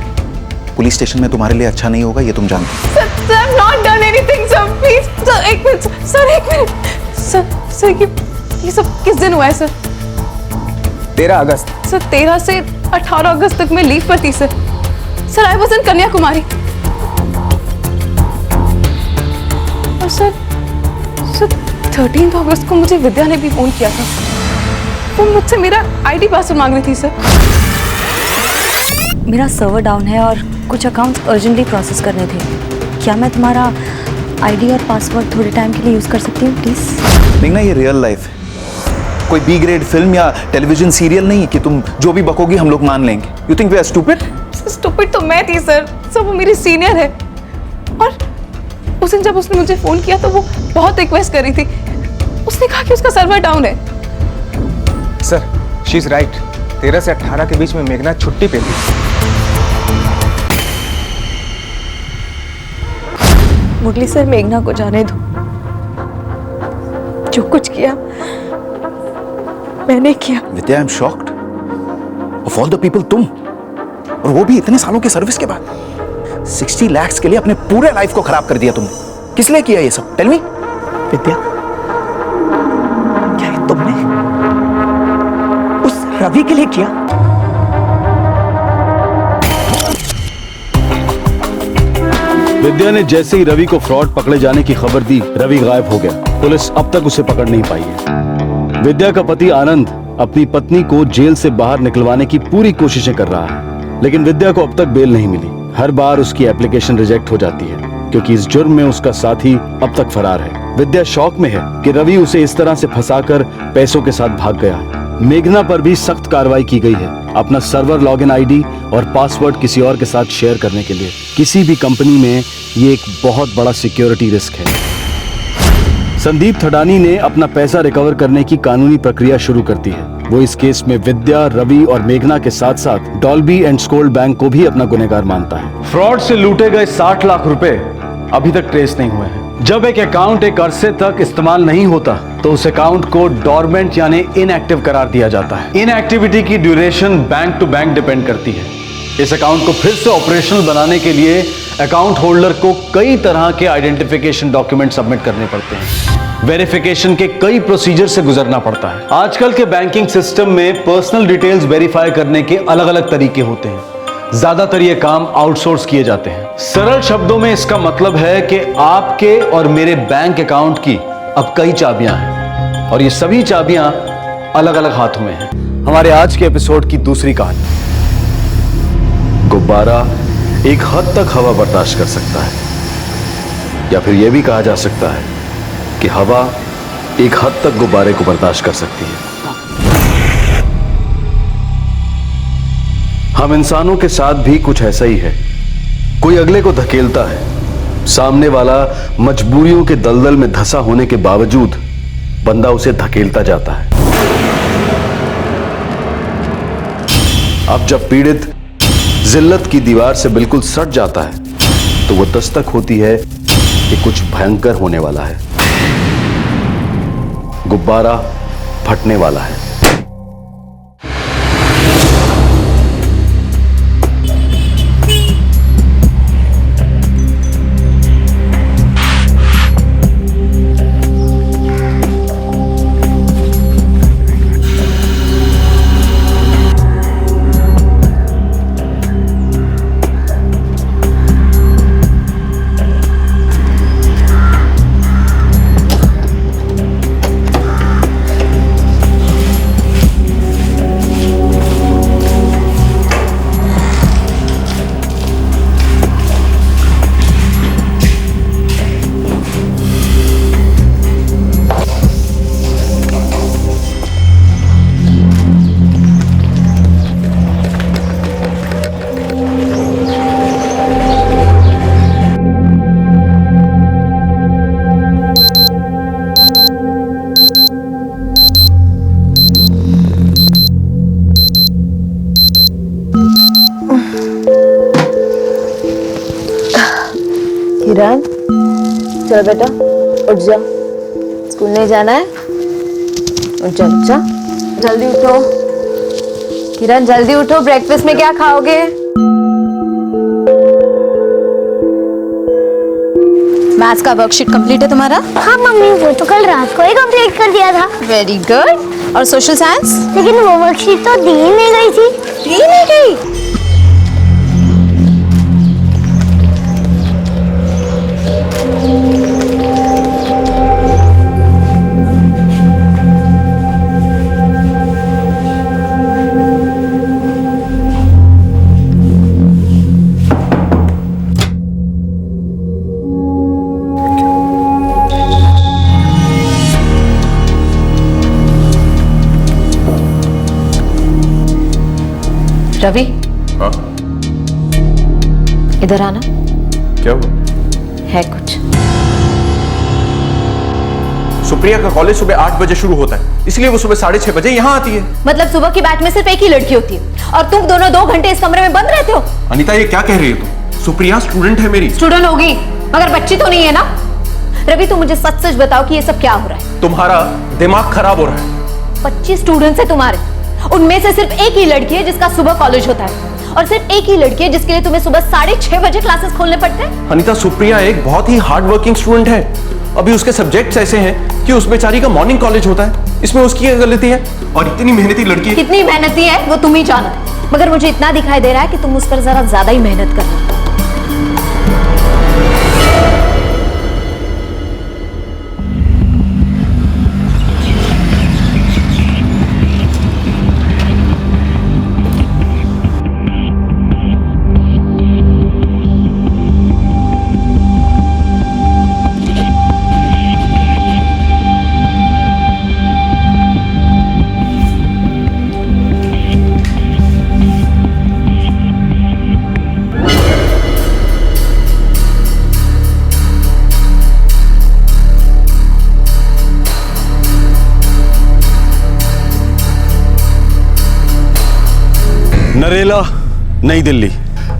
पुलिस स्टेशन में तुम्हारे लिए अच्छा नहीं होगा, ये तुम जानते हो। Sir I have not done anything sir, please sir, एक मिनट सर, एक मिनट सर, ये सब किस दिन हुआ है सर? 13 अगस्त। सर 13 से 18 अगस्त तक मैं लीव पर थी sir. I was in Kanyakumari. और सर 13 अगस्त को मुझे विद्या ने भी फोन किया था, वो मुझसे मेरा आईडी पासवर्ड मांग रही थी सर। मेरा सर्वर डाउन है और कुछ अकाउंट्स अर्जेंटली प्रोसेस करने थे। क्या मैं तुम्हारा आईडी और पासवर्ड थोड़े टाइम के लिए यूज कर सकती हूँ प्लीज? मेघना, ये रियल लाइफ है, कोई बी ग्रेड फिल्म या टेलीविजन सीरियल नहीं है कि तुम जो भी बकोगी हम लोग मान लेंगे। You think we are stupid? Stupid तो मैं थी सर, वो मेरी सीनियर है, और उस दिन जब उसने मुझे फोन किया तो वो बहुत रिक्वेस्ट कर रही थी, उसने कहा कि उसका सर्वर डाउन है। सर शी इज राइट, 13 से 18 के बीच में मेघना छुट्टी पे थी। मुरली सर, मेघना को जाने दो, जो कुछ किया मैंने किया। Vidya, I am shocked, of all the people तुम, और वो भी इतने सालों की सर्विस के बाद। 60 लाख के लिए अपने पूरे लाइफ को खराब कर दिया तुमने। किस लिए किया ये सब? Tell me. विद्या, क्या ये तुमने उस रवि के लिए किया? विद्या ने जैसे ही रवि को फ्रॉड पकड़े जाने की खबर दी, रवि गायब हो गया। पुलिस अब तक उसे पकड़ नहीं पाई है। विद्या का पति आनंद अपनी पत्नी को जेल से बाहर निकलवाने की पूरी कोशिशें कर रहा है, लेकिन विद्या को अब तक बेल नहीं मिली। हर बार उसकी एप्लीकेशन रिजेक्ट हो जाती है क्योंकि इस जुर्म में उसका साथी अब तक फरार है। विद्या शौक में है कि रवि उसे इस तरह से फंसाकर पैसों के साथ भाग गया है। मेघना पर भी सख्त कार्रवाई की गई है अपना सर्वर लॉगिन आईडी और पासवर्ड किसी और के साथ शेयर करने के लिए। किसी भी कंपनी में ये एक बहुत बड़ा सिक्योरिटी रिस्क है। संदीप थडानी ने अपना पैसा रिकवर करने की कानूनी प्रक्रिया शुरू कर दी है। वो इस केस में विद्या, रवि और मेघना के साथ साथ डॉल्बी एंड स्कोल्ड बैंक को भी अपना गुनहगार मानता है। फ्रॉड से लूटे गए 60 लाख रुपए अभी तक ट्रेस नहीं हुए हैं। जब एक अकाउंट एक अरसे तक इस्तेमाल नहीं होता तो उस अकाउंट को डोरमेंट यानी इनएक्टिव करार दिया जाता है। इनएक्टिविटी की duration bank to bank depend करती है। इस अकाउंट को फिर से ऑपरेशनल बनाने के लिए अकाउंट होल्डर को कई तरह के आइडेंटिफिकेशन डॉक्यूमेंट सबमिट करने पड़ते हैं। वेरिफिकेशन के कई प्रोसीजर से गुजरना पड़ता है। आजकल के बैंकिंग सिस्टम में पर्सनल डिटेल्स वेरीफाई करने के अलग अलग तरीके होते हैं। ज्यादातर ये काम आउटसोर्स किए जाते हैं। सरल शब्दों में इसका मतलब है कि आपके और मेरे बैंक अकाउंट की अब कई चाबियां हैं और ये सभी चाबियां अलग अलग हाथों में हैं। हमारे आज के एपिसोड की दूसरी कहानी, गुब्बारा एक हद तक हवा बर्दाश्त कर सकता है, या फिर यह भी कहा जा सकता है कि हवा एक हद तक गुब्बारे को बर्दाश्त कर सकती है। हम इंसानों के साथ भी कुछ ऐसा ही है। कोई अगले को धकेलता है, सामने वाला मजबूरियों के दलदल में धंसा होने के बावजूद बंदा उसे धकेलता जाता है। अब जब पीड़ित जिल्लत की दीवार से बिल्कुल सट जाता है तो वो दस्तक होती है कि कुछ भयंकर होने वाला है। गुब्बारा फटने वाला है। किरण, चलो बेटा उठ जा, स्कूल नहीं जाना है। उठ जा, उठ जा, जल्दी उठो। किरण जल्दी उठो, ब्रेकफास्ट में क्या खाओगे? मैथ्स का वर्कशीट कंप्लीट है तुम्हारा? हाँ मम्मी, वो तो कल रात को ही कंप्लीट कर दिया था। Very good. और सोशल साइंस? लेकिन वो वर्कशीट तो दी ही नहीं गई थी। दी नहीं गई? रवि, हाँ? इधर आना। क्या हुआ? है कुछ। सुप्रिया का कॉलेज सुबह 8 बजे शुरू होता है, इसलिए वो सुबह 6:30 बजे यहाँ आती है। मतलब सुबह की बैच में सिर्फ एक ही लड़की होती है और तुम दोनों 2 घंटे इस कमरे में बंद रहते हो? अनीता, ये क्या कह रही है तुम? सुप्रिया स्टूडेंट है मेरी। स्टूडेंट होगी मगर बच्ची तो नहीं है ना। रवि, तुम मुझे सच सच बताओ कि ये सब क्या हो रहा है? तुम्हारा दिमाग खराब हो रहा है। 25 स्टूडेंट्स है तुम्हारे, उनमें से सिर्फ एक ही लड़की है जिसका सुबह कॉलेज होता है और सिर्फ एक ही लड़की है जिसके लिए तुम्हें सुबह 6:30 बजे क्लासेस खोलने पड़ते हैं। अनीता, सुप्रिया एक बहुत ही हार्ड वर्किंग स्टूडेंट है। अभी उसके सब्जेक्ट्स ऐसे हैं कि उस बेचारी का मॉर्निंग कॉलेज होता है, इसमें उसकी क्या गलती है? और इतनी मेहनती लड़की। कितनी मेहनती है वो तुम ही जानो, मगर मुझे इतना दिखाई दे रहा है कि तुम उस पर जरा ज्यादा ही मेहनत कर रहे हो। नरेला, नई दिल्ली।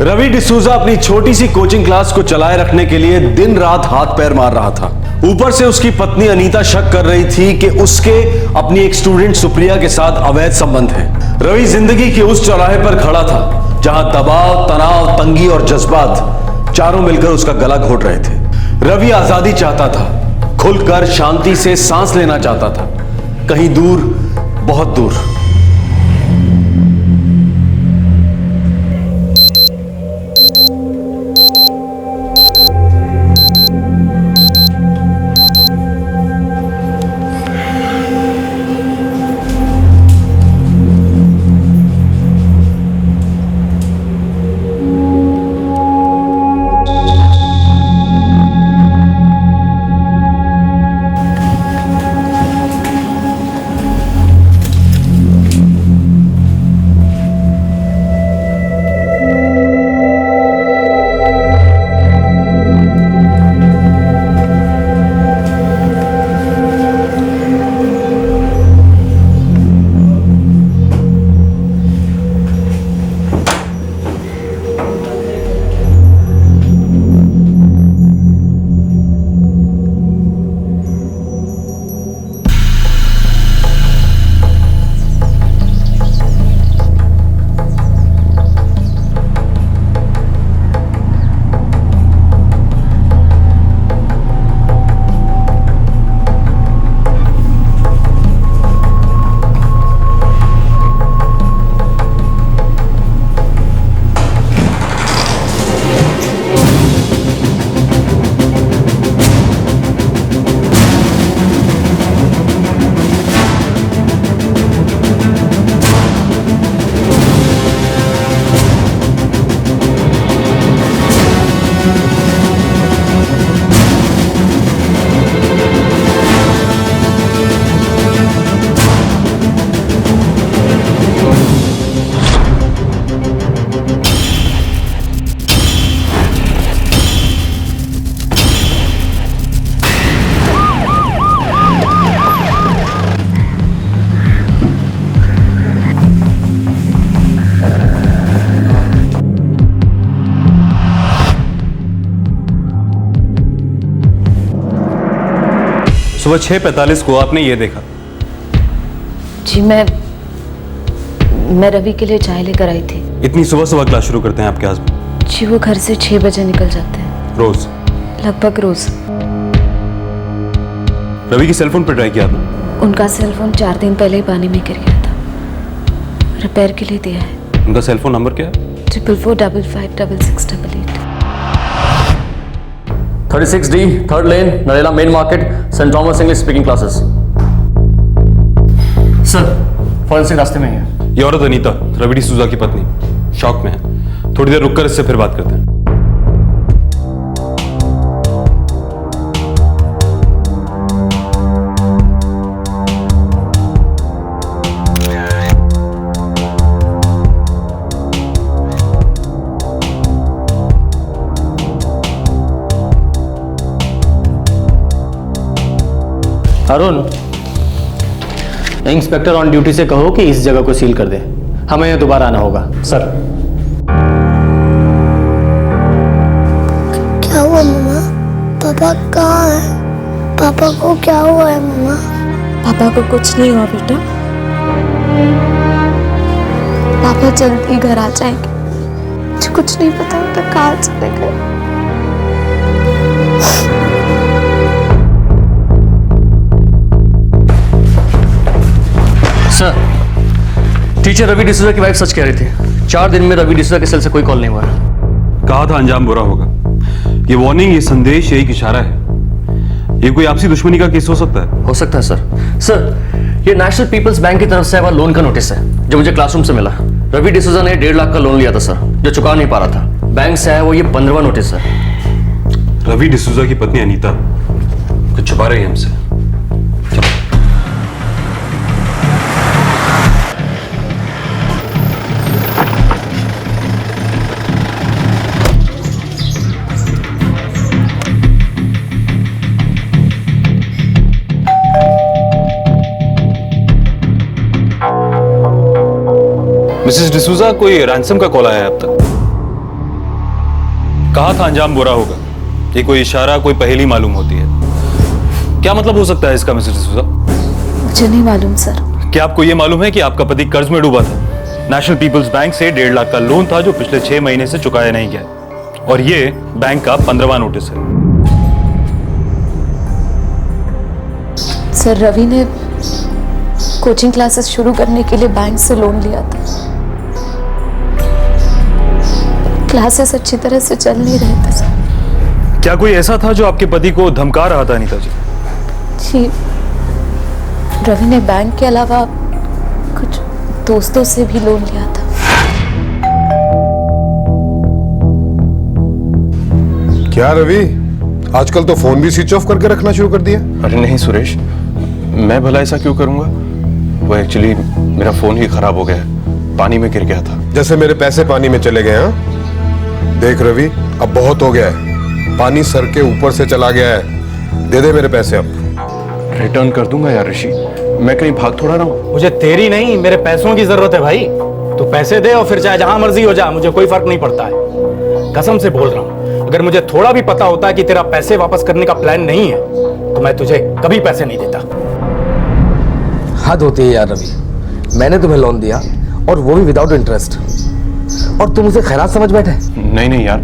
रवि डिसूजा अपनी छोटी सी कोचिंग क्लास को चलाए रखने के लिए दिन रात हाथ पैर मार रहा था। ऊपर से उसकी पत्नी अनीता शक कर रही थी कि उसके अपनी एक स्टूडेंट सुप्रिया के साथ अवैध संबंध है। रवि जिंदगी के उस चौराहे पर खड़ा था जहां दबाव, तनाव, तंगी और जज्बात चारों मिलकर उसका गला घोट रहे थे। रवि आजादी चाहता था, खुलकर शांति से सांस लेना चाहता था, कहीं दूर, बहुत दूर। सुबह 6:45 को आपने ये देखा? जी मैं रवि के लिए चाय लेकर आई थी। इतनी सुबह सुबह क्लास शुरू करते हैं आपके हस्बैंड? जी वो घर से 6 बजे निकल जाते हैं। रोज? लगभग रोज। रवि की सेलफोन पर ट्राई किया आपने? उनका सेलफोन 4 दिन पहले ही पानी में गिर गया था, रिपेयर के लिए दिया है। उनका सेलफोन नंबर क्या है? 44455668। 36D, 3rd lane, Narela main market, saint Thomas English speaking classes. Sir, forensic रास्ते में ही है। ये औरत अनीता, रवि डिसूजा की पत्नी, शॉक में है। थोड़ी देर रुककर इससे फिर बात करते हैं। अरुण, इंस्पेक्टर ऑन ड्यूटी से कहो कि इस जगह को सील कर दे, हमें यहाँ दोबारा आना होगा। सर। क्या हुआ मम्मा? पापा कहाँ है? पापा को क्या हुआ है मम्मा? पापा को कुछ नहीं हुआ बेटा, पापा जल्दी घर आ जाएंगे। मुझे कुछ नहीं पता बेटा कहाँ चले गए। सर, टीचर रवि डिसूजा की वाइफ सच कह रही थी। 4 दिन में रवि डिसूजा के सेल से कोई कॉल नहीं हुआ। कहा था अंजाम बुरा होगा। ये वार्निंग, ये संदेश, यही इशारा है। ये कोई आपसी दुश्मनी का केस हो सकता है? हो सकता है सर। सर, ये नेशनल पीपल्स बैंक की तरफ से आया लोन का नोटिस है जो मुझे क्लासरूम से मिला। रवि डिसूजा ने 1.5 लाख का लोन लिया था सर, जो चुका नहीं पा रहा था। बैंक से आया वो ये 15वां नोटिस है। रवि डिसूजा की पत्नी अनीता कुछ छुपा रही है हमसे। मिसेस डिसूजा, कोई रैंसम का कॉल आया है अब तक? कहा था अंजाम बुरा होगा। ये कोई इशारा, कोई पहेली मालूम होती है। क्या मतलब हो सकता है इसका मिसेस डिसूजा? मुझे नहीं मालूम सर। क्या आपको ये मालूम है कि आपका पति कर्ज में डूबा था? नेशनल पीपल्स बैंक से 1.5 लाख का लोन था जो पिछले 6 महीने से चुकाया नहीं गया, और ये बैंक का 15वां नोटिस है। सर, रवि ने कोचिंग क्लासेस शुरू करने के लिए बैंक से लोन लिया था। क्लासेस अच्छी तरह से चल नहीं रहे थे सर। क्या कोई ऐसा था जो आपके पति को धमका रहा था अनीता जी? जी, रवि ने बैंक के अलावा कुछ दोस्तों से भी लोन लिया था। क्या रवि, आजकल तो फोन भी स्विच ऑफ करके रखना शुरू कर दिया? अरे नहीं सुरेश, मैं भला ऐसा क्यों करूंगा? वो एक्चुअली मेरा फोन ही खराब हो गया है, पानी में गिर गया था। जैसे मेरे पैसे पानी में चले गए। हाँ देख रवि, अब बहुत हो गया है, पानी सर के ऊपर से चला गया है। दे दे मेरे पैसे अब। रिटर्न कर दूंगा यार ऋषि, मैं कहीं भाग थोड़ा रहा हूं। मुझे तेरी नहीं, मेरे पैसों की जरूरत है भाई। तू पैसे दे और फिर चाहे जहां मर्जी हो जा, मुझे कोई फर्क नहीं पड़ता है। कसम से बोल रहा हूं, अगर मुझे थोड़ा भी पता होता कि तेरा पैसे वापस करने का प्लान नहीं है तो मैं तुझे कभी पैसे नहीं देता। हद होती है यार रवि, मैंने तुम्हें लोन दिया और वो भी विदाउट इंटरेस्ट, और तुम उसे खैरात समझ बैठे। नहीं यार,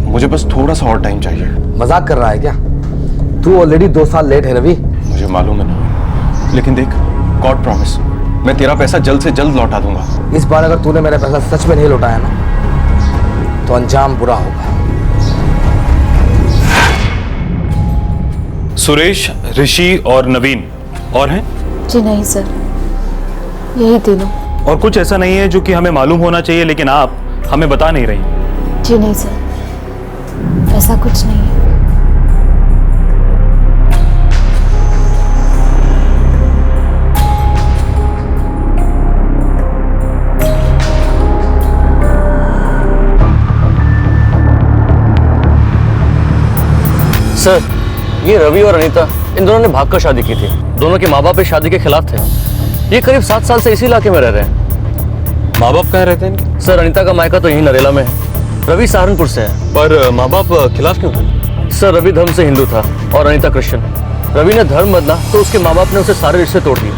मुझे बस थोड़ा सा और टाइम चाहिए। मजाक कर रहा है क्या? तू ऑलरेडी 2 साल लेट है रवि। मुझे मालूम है ना, लेकिन देख, गॉड प्रॉमिस, मैं तेरा पैसा जल्द से जल्द लौटा दूंगा। इस बार अगर तूने मेरा पैसा सच में नहीं लौटाया ना तो अंजाम बुरा होगा। सुरेश, ऋषि और नवीन और हैं? जी नहीं सर, यही तीनों। और कुछ ऐसा नहीं है जो कि हमें मालूम होना चाहिए लेकिन आप हमें बता नहीं रही? जी नहीं सर, ऐसा कुछ नहीं है। सर, ये रवि और अनीता, इन दोनों ने भागकर शादी की थी। दोनों के माँ बाप इस शादी के खिलाफ थे। ये करीब 7 साल से इसी इलाके में रह रहे हैं। माँ बाप कहाँ रहते हैं? सर, अनीता का मायका तो यही नरेला में है। रवि सहारनपुर से है। पर माँ बाप खिलाफ क्यों थे? सर, रवि धर्म से हिंदू था और अनीता क्रिश्चियन। रवि ने धर्म बदला तो उसके माँ बाप ने उसे सारे रिश्ते तोड़ दिए,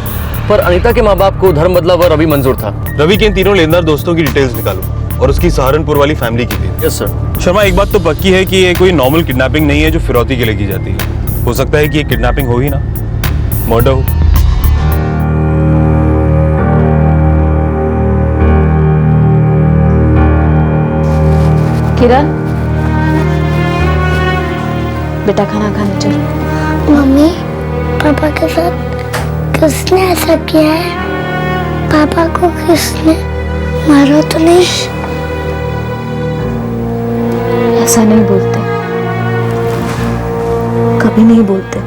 पर अनीता के माँ बाप को धर्म बदला व रवि मंजूर था। रवि के इन तीनों लेनदार दोस्तों की डिटेल्स निकालो और उसकी सहारनपुर वाली फैमिली की भी। Yes sir. शर्मा, एक बात तो पक्की है कि ये कोई नॉर्मल किडनैपिंग नहीं है जो फिरौती के लिए की जाती है। हो सकता है कि ये किडनैपिंग हो ही ना, मर्डर हो। किरण, बेटा खाना खाने चलो। मम्मी, पापा के साथ किसने ऐसा किया है? पापा को किसने मारा तो नहीं? ऐसा नहीं बोलते, कभी नहीं बोलते।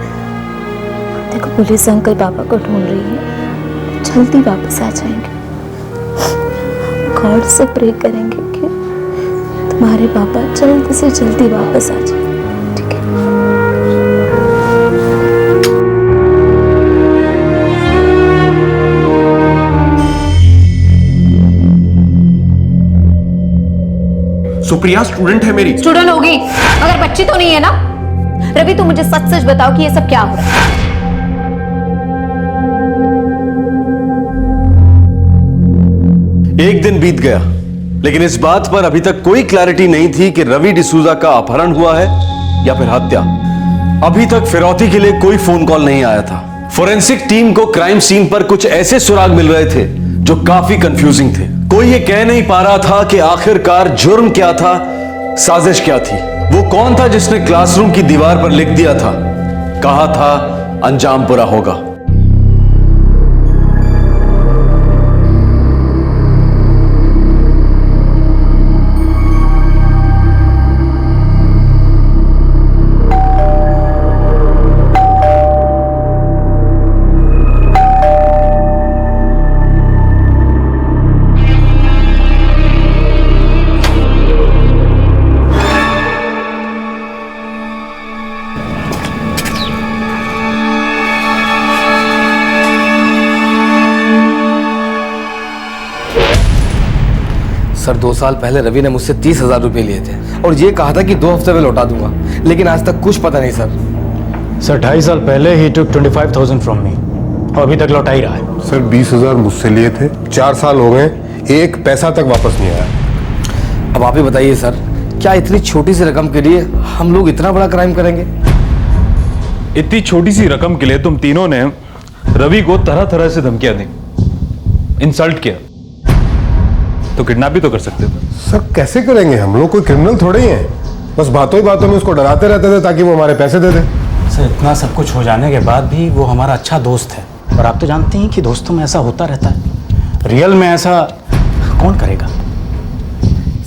देखो, पुलिस अंकल पापा को ढूंढ रही है, जल्दी वापस आ जाएंगे। गॉड से प्रे करेंगे कि तुम्हारे पापा जल्दी से जल्दी वापस आ जाए, ठीक है? सुप्रिया स्टूडेंट है मेरी। स्टूडेंट होगी मगर बच्ची तो नहीं है ना। रवि, तुम मुझे सच सच बताओ कि ये सब क्या हो रहा है? एक दिन बीत गया, लेकिन इस बात पर अभी तक कोई क्लैरिटी नहीं थी कि रवि डिसूजा का अपहरण हुआ है या फिर हत्या। अभी तक फिरौती के लिए कोई फोन कॉल नहीं आया था। फोरेंसिक टीम को क्राइम सीन पर कुछ ऐसे सुराग मिल रहे थे जो काफी कंफ्यूजिंग थे। कोई ये कह नहीं पा रहा था कि आखिरकार जुर्म क्या था, साजिश क्या थी। वो कौन था जिसने क्लासरूम की दीवार पर लिख दिया था, कहा था अंजाम बुरा होगा। सर 2 साल पहले रवि ने मुझसे 30,000 रुपये लिए थे और ये कहा था कि 2 हफ्ते में लौटा दूंगा, लेकिन आज तक कुछ पता नहीं सर। सर 2.5 साल पहले ही took 25,000 फ्रॉम मी और अभी तक लौटा ही रहा है। सर 20,000 मुझसे लिए थे, 4 साल हो गए, एक पैसा तक वापस नहीं आया। अब आप ही बताइए सर, क्या इतनी छोटी सी रकम के लिए हम लोग इतना बड़ा क्राइम करेंगे? इतनी छोटी सी रकम के लिए तुम तीनों ने रवि को तरह तरह से धमकियां दी, इंसल्ट किया, तो किडनैप भी तो कर सकते थे। सर कैसे करेंगे, हम लोग कोई क्रिमिनल थोड़े ही हैं, बस बातों ही बातों में उसको डराते रहते थे ताकि वो हमारे पैसे दे दे। सर इतना सब कुछ हो जाने के बाद भी वो हमारा अच्छा दोस्त है, और आप तो जानते हैं कि दोस्तों में ऐसा होता रहता है, रियल में ऐसा कौन करेगा?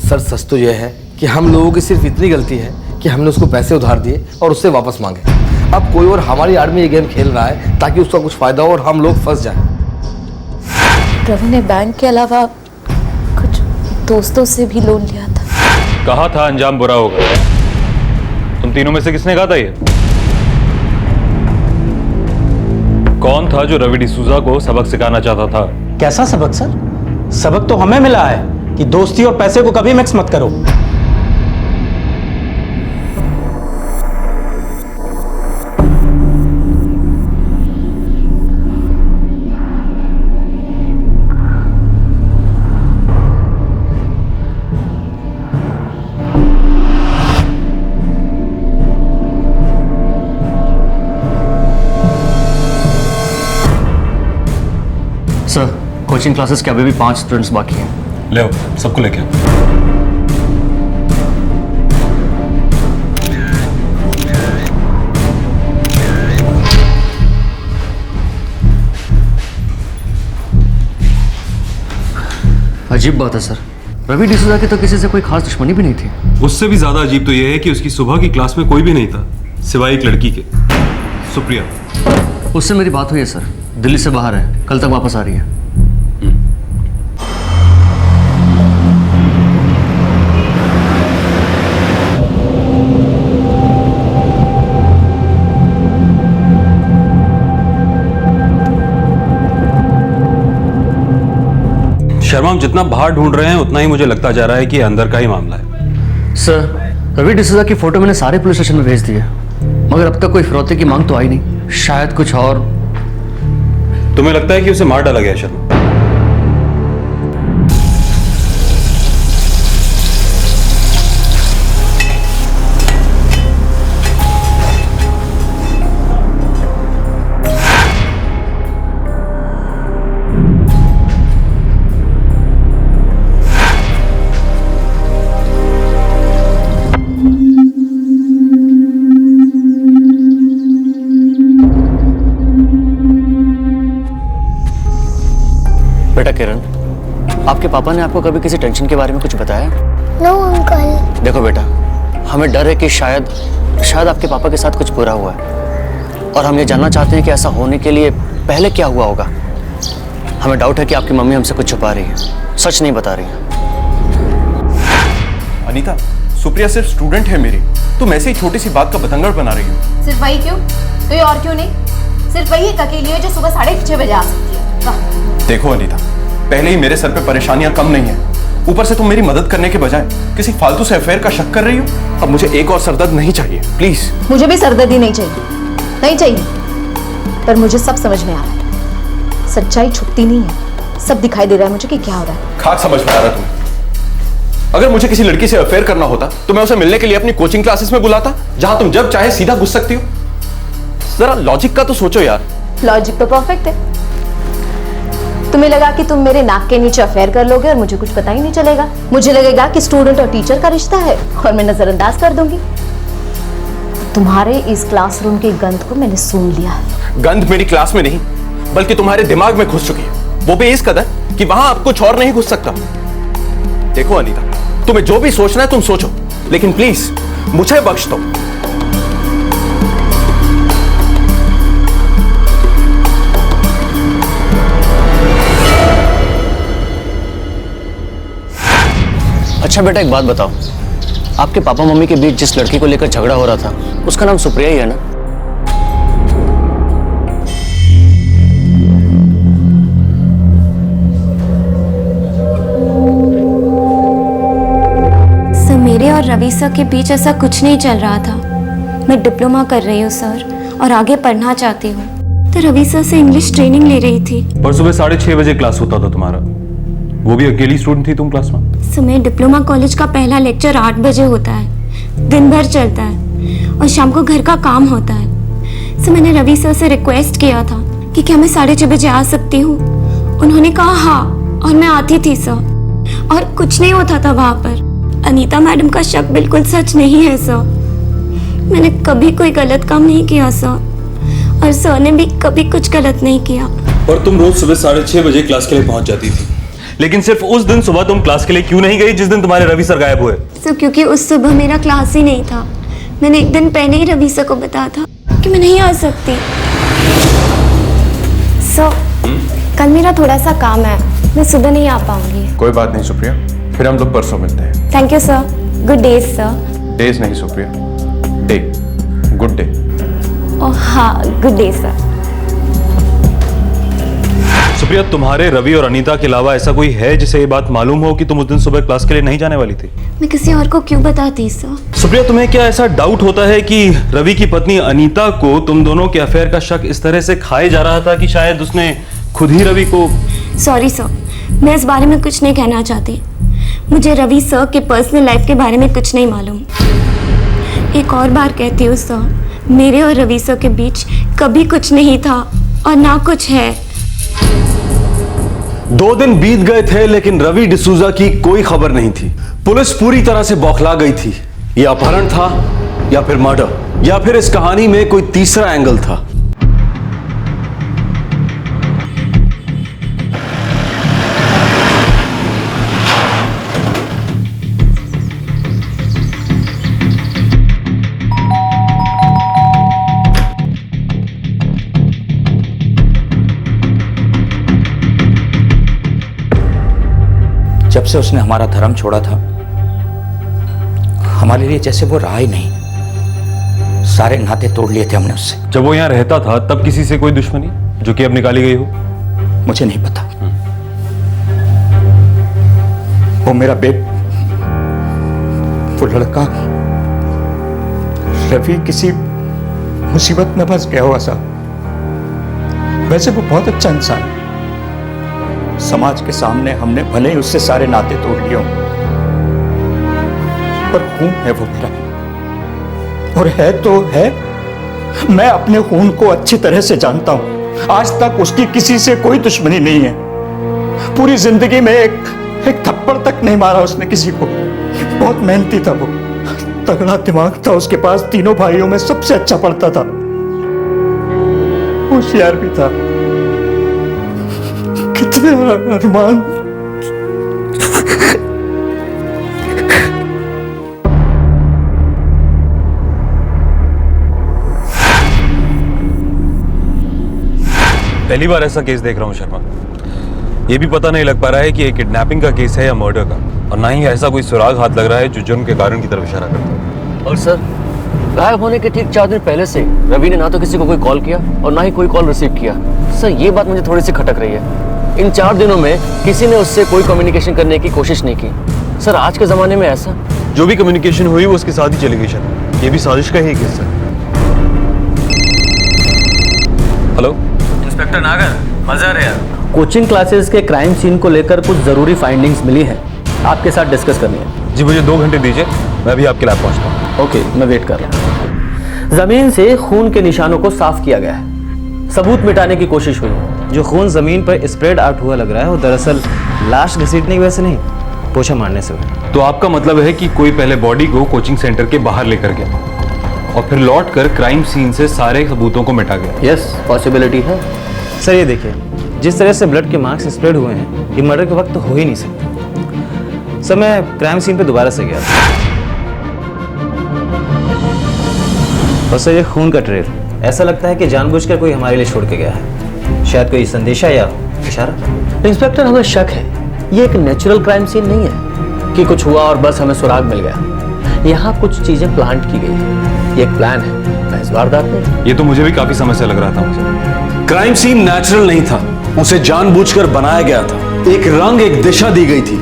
सर सच तो यह है कि हम लोगों की सिर्फ इतनी गलती है कि हमने उसको पैसे उधार दिए और उससे वापस मांगे। अब कोई और हमारी आर्मी ये गेम खेल रहा है ताकि उसका कुछ फायदा हो और हम लोग फंस जाएं। रवि ने बैंक के अलावा कुछ दोस्तों से भी लोन लिया था। कहा था अंजाम बुरा होगा। तुम तीनों में से किसने कहा था ये? कौन था जो रवि डिसूजा को सबक सिखाना चाहता था? कैसा सबक सर? सबक तो हमें मिला है कि दोस्ती और पैसे को कभी मिक्स मत करो। सर कोचिंग क्लासेस के अभी भी 5 स्टूडेंट्स बाकी हैं। ले आओ, सबको लेके आओ। अजीब बात है सर, रवि डिसूजा की तो किसी से कोई खास दुश्मनी भी नहीं थी। उससे भी ज्यादा अजीब तो यह है कि उसकी सुबह की क्लास में कोई भी नहीं था सिवाय एक लड़की के, सुप्रिया। उससे मेरी बात हुई है सर, दिल्ली से बाहर है, कल तक वापस आ रही है। शर्मा, हम जितना बाहर ढूंढ रहे हैं उतना ही मुझे लगता जा रहा है कि अंदर का ही मामला है। सर रवि डिसूजा की फोटो मैंने सारे पुलिस स्टेशन में भेज दी है, मगर अब तक कोई फिरौती की मांग तो आई नहीं। शायद कुछ और। तुम्हें लगता है कि उसे मार डाला गया शर्मा? बेटा किरण, आपके पापा ने आपको कभी किसी टेंशन के बारे में कुछ बताया? No uncle. देखो बेटा, हमें डर है कि शायद आपके पापा के साथ कुछ बुरा हुआ है, और हम ये जानना चाहते हैं कि ऐसा होने के लिए पहले क्या हुआ होगा। हमें डाउट है कि आपकी मम्मी हमसे कुछ छुपा रही है, सच नहीं बता रही है। अनीता, सुप्रिया सिर्फ स्टूडेंट है मेरी, तुम ऐसे ही छोटी सी बात का बतंगड़ बना रही हो। सिर्फ वही क्यों? कोई और क्यों नहीं? सिर्फ वही एक अकेली है जो सुबह 6:30 बजे आ सकती है। वाह। देखो अनीता, पहले ही मेरे सर पे परेशानियां कम नहीं है, ऊपर से तुम मेरी मदद करने के बजाय किसी फालतू से अफेयर का शक कर रही हो। अब मुझे एक और सरदर्द नहीं चाहिए, प्लीज। मुझे भी सरदर्दी नहीं चाहिए, नहीं चाहिए, पर मुझे सब समझ में आ रहा है। सच्चाई छुपती नहीं है, सब दिखाई दे रहा है मुझे कि क्या हो रहा है। खाक समझ में आ रहा तुम्हें। अगर मुझे किसी लड़की से अफेयर करना होता तो मैं उसे मिलने के लिए अपनी कोचिंग क्लासेस में बुलाता, जहां तुम जब चाहे सीधा घुस सकती हो। जरा लॉजिक का तो सोचो यार। लॉजिक तो परफेक्ट है। तुम्हें लगा कि तुम मेरे नाक के नीचे अफेयर कर लोगे और मुझे कुछ पता ही नहीं चलेगा। मुझे लगेगा कि स्टूडेंट और टीचर का रिश्ता है और मैं नजरअंदाज कर दूंगी। तुम्हारे इस क्लासरूम की गंध को मैंने सूंघ लिया है। गंध मेरी क्लास में नहीं, बल्कि तुम्हारे दिमाग में घुस चुकी है, वो भी इस कदर कि वहां अब कुछ और नहीं घुस सकता। देखो अनीता, तुम्हें जो भी सोचना है तुम सोचो, लेकिन प्लीज मुझे बख्श दो। अच्छा बेटा, एक बात बताओ, आपके पापा मम्मी के बीच जिस लड़की को लेकर झगड़ा हो रहा था उसका नाम सुप्रिया ही है ना? रवि सर के बीच ऐसा कुछ नहीं चल रहा था। मैं डिप्लोमा कर रही हूँ सर, और आगे पढ़ना चाहती हूँ, तो रवि सर से इंग्लिश ट्रेनिंग ले रही थी। पर सुबह 6:30 बजे क्लास होता था तुम्हारा, वो भी अकेली स्टूडेंट थी तुम क्लास में? समय डिप्लोमा कॉलेज का पहला लेक्चर 8 बजे होता है, दिन भर चलता है, और शाम को घर का काम होता है। सो मैंने रवि सर से रिक्वेस्ट किया था कि क्या मैं 6:30 बजे आ सकती हूँ। उन्होंने कहा हाँ, और मैं आती थी सर, और कुछ नहीं होता था वहाँ पर। अनीता मैडम का शक बिल्कुल सच नहीं है सर। मैंने कभी कोई गलत काम नहीं किया सर, और सर ने भी कभी कुछ गलत नहीं किया। और तुम रोज सुबह 6:30 बजे क्लास के लिए पहुंच जाती थी, लेकिन सिर्फ उस दिन सुबह तुम क्लास के लिए क्यों नहीं गई जिस दिन तुम्हारे रवि सर गायब हुए? सर क्योंकि उस सुबह मेरा क्लास ही नहीं था। मैंने एक दिन पहले ही रवि सर को बताया था कि मैं नहीं आ सकती। सर कल मेरा थोड़ा सा काम है, मैं सुबह नहीं आ पाऊंगी। कोई बात नहीं सुप्रिया, फिर हम लोग परसों मिलते हैं। Thank you sir. Good day sir. Days नहीं Supriya, day. Good day. Oh हाँ, गुड डे सर। सुप्रिया, तुम्हारे रवि और अनीता के अलावा ऐसा कोई है जिसे ये बात मालूम हो कि तुम उस दिन सुबह क्लास के लिए नहीं जाने वाली थी? मैं किसी और को क्यों बताती सर? सुप्रिया, तुम्हें क्या ऐसा डाउट होता है कि रवि की पत्नी अनीता को तुम दोनों के अफेयर का शक इस तरह से खाए जा रहा था कि शायद उसने खुद ही रवि को? सॉरी सर, मैं इस बारे में कुछ नहीं कहना चाहती। मुझे रवि सर के पर्सनल लाइफ के बारे में कुछ नहीं मालूम। एक और बार कहती हूँ सर, मेरे और रवि सर के बीच कभी कुछ नहीं था और ना कुछ है। 2 दिन बीत गए थे लेकिन रवि डिसूजा की कोई खबर नहीं थी। पुलिस पूरी तरह से बौखला गई थी। यह अपहरण था या फिर मर्डर, या फिर इस कहानी में कोई तीसरा एंगल था। जब से उसने हमारा धर्म छोड़ा था, हमारे लिए जैसे वो रहा ही नहीं। सारे नाते तोड़ लिए थे हमने उससे। जब वो यहाँ रहता था तब किसी से कोई दुश्मनी जो कि अब निकाली गई हो? मुझे नहीं पता। वो मेरा वो लड़का रवि किसी मुसीबत में फंस गया होगा साहब। वैसे वो बहुत अच्छा इंसान है। समाज के सामने हमने भले ही उससे सारे नाते तोड़ लिए हों, पर खून है वो मेरा, और है तो है। मैं अपने खून को अच्छी तरह से जानता हूं। आज तक उसकी किसी से कोई दुश्मनी नहीं है। पूरी जिंदगी में एक थप्पड़ तक नहीं मारा उसने किसी को। बहुत मेहनती था वो, तगड़ा दिमाग था उसके पास। तीनों भाइयों में सबसे अच्छा पढ़ता था, होशियार भी था। कितने अरमान। पहली बार ऐसा केस देख रहा हूं शर्मा। ये भी पता नहीं लग पा रहा है कि ये किडनैपिंग का केस है या मर्डर का, और ना ही ऐसा कोई सुराग हाथ लग रहा है जो जुर्म के कारण की तरफ इशारा करता है। और सर, गायब होने के ठीक 4 दिन पहले से रवि ने ना तो किसी को कोई कॉल किया और ना ही कोई कॉल रिसीव किया। सर ये बात मुझे थोड़ी सी खटक रही है। इन 4 दिनों में किसी ने उससे कोई कम्युनिकेशन करने की कोशिश नहीं की। सर आज के जमाने में ऐसा जो भी कम्युनिकेशन हुई वो उसके साथ ही चली गई। शर्मा, ये भी साजिश का ही केस है। हेलो इंस्पेक्टर नागर, मज़र है। कोचिंग क्लासेस के क्राइम सीन को लेकर कुछ जरूरी फाइंडिंग्स मिली हैं, आपके साथ डिस्कस करनी है। जी मुझे 2 घंटे दीजिए, मैं अभी आपके लैब पहुंचता हूँ। ओके, मैं वेट कर रहा हूँ। जमीन से खून के निशानों को साफ किया गया है, सबूत मिटाने की कोशिश हुई है। जो खून जमीन पर स्प्रेड आउट हुआ लग रहा है वो दरअसल लाश घसीटने की वजह से नहीं, पोछा मारने से हुआ। तो आपका मतलब है कि कोई पहले बॉडी को कोचिंग सेंटर के बाहर लेकर गया और फिर लौट कर क्राइम सीन से सारे सबूतों को मिटा गया? यस, पॉसिबिलिटी है। सर ये देखिए, जिस तरह से ब्लड के मार्क्स स्प्रेड हुए हैं, ये मर्डर के वक्त तो हो ही नहीं सकता। सर मैं क्राइम सीन पे दोबारा से गया था, और सर ये खून का ट्रेल ऐसा लगता है कि जानबूझकर कोई हमारे लिए छोड़ के गया है। शायद कोई संदेशा या इशारा। इंस्पेक्टर, हमें शक है ये एक नेचुरल क्राइम सीन नहीं है कि कुछ हुआ और बस हमें सुराग मिल गया। यहाँ कुछ चीजें प्लांट की गई है, ये एक प्लान है इस वारदात में। ये तो मुझे भी काफी समय से लग रहा था। मुझे क्राइम सीन नेचुरल नहीं था, उसे जानबूझकर बनाया गया था। एक रंग, एक दिशा दी गई थी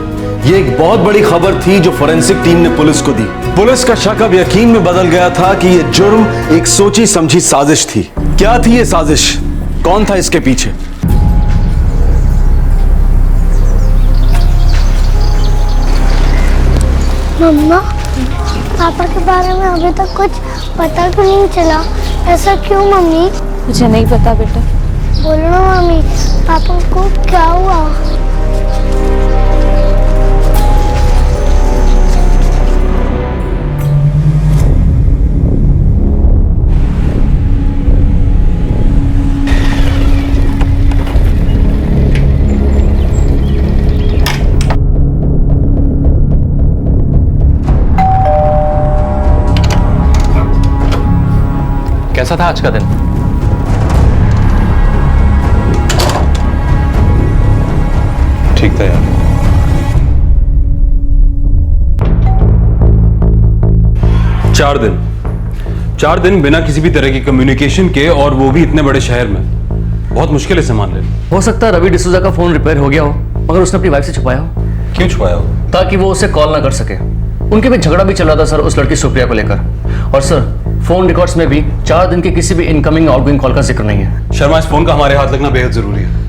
ये एक बहुत बड़ी खबर थी जो फोरेंसिक टीम ने पुलिस को दी। पुलिस का शक अब यकीन में बदल गया था कि ये जुर्म एक सोची समझी साजिश थी। क्या थी ये साजिश? कौन था इसके पीछे? मम्मा, पापा के बारे में अभी तक कुछ पता क्यों नहीं चला? ऐसा क्यों मम्मी? मुझे नहीं पता बेटा। बोलो ना मम्मी, पापा को क्या हुआ? कैसा था आज का दिन? ठीक था यार। चार दिन बिना किसी भी तरह की कम्युनिकेशन के, और वो भी इतने बड़े शहर में, बहुत मुश्किल है संभाल लेना। हो सकता है रवि डिसूजा का फोन रिपेयर हो गया हो, मगर उसने अपनी वाइफ से छुपाया हो। क्यों छुपाया हो? ताकि वो उसे कॉल ना कर सके। उनके भी झगड़ा भी चल रहा था सर उस लड़की सुप्रिया को लेकर। और सर फोन रिकॉर्ड्स में भी 4 दिन के किसी भी इनकमिंग आउटगोइंग कॉल का जिक्र नहीं है। शर्मा, इस फोन का हमारे हाथ लगना बेहद जरूरी है।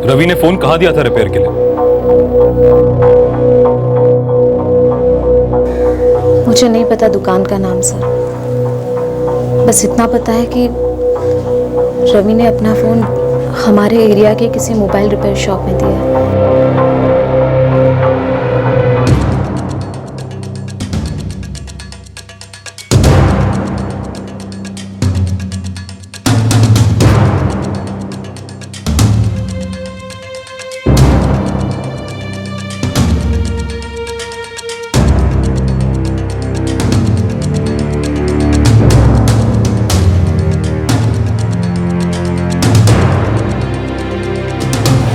रवि ने फोन कहाँ दिया था रिपेयर के लिए? मुझे नहीं पता दुकान का नाम सर, बस इतना पता है कि रवि ने अपना फोन हमारे एरिया के किसी मोबाइल रिपेयर शॉप में दिया है।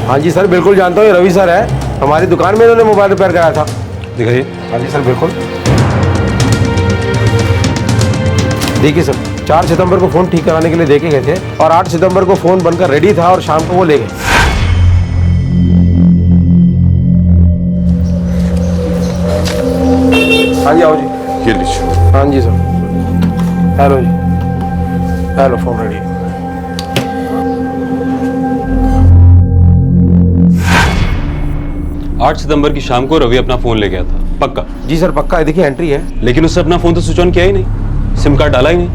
हाँ जी सर, बिल्कुल जानता हूँ, ये रवि सर है। हमारी दुकान में इन्होंने मोबाइल रिपेयर कराया था। दिखाइए। हाँ जी सर, बिल्कुल। देखिए सर, 4 सितंबर को फ़ोन ठीक कराने के लिए देके गए थे और 8 सितंबर को फ़ोन बनकर रेडी था और शाम को वो ले गए। हाँ जी, आओ जी। ये लीजिए। हाँ जी सर। हेलो जी, हेलो, फ़ोन रेडी है। आठ सितंबर की शाम को रवि अपना फोन ले गया था, पक्का? जी सर, पक्का है। देखिए एंट्री है। लेकिन उसने अपना फोन तो स्विच ऑन किया ही नहीं, सिम कार्ड डाला ही नहीं।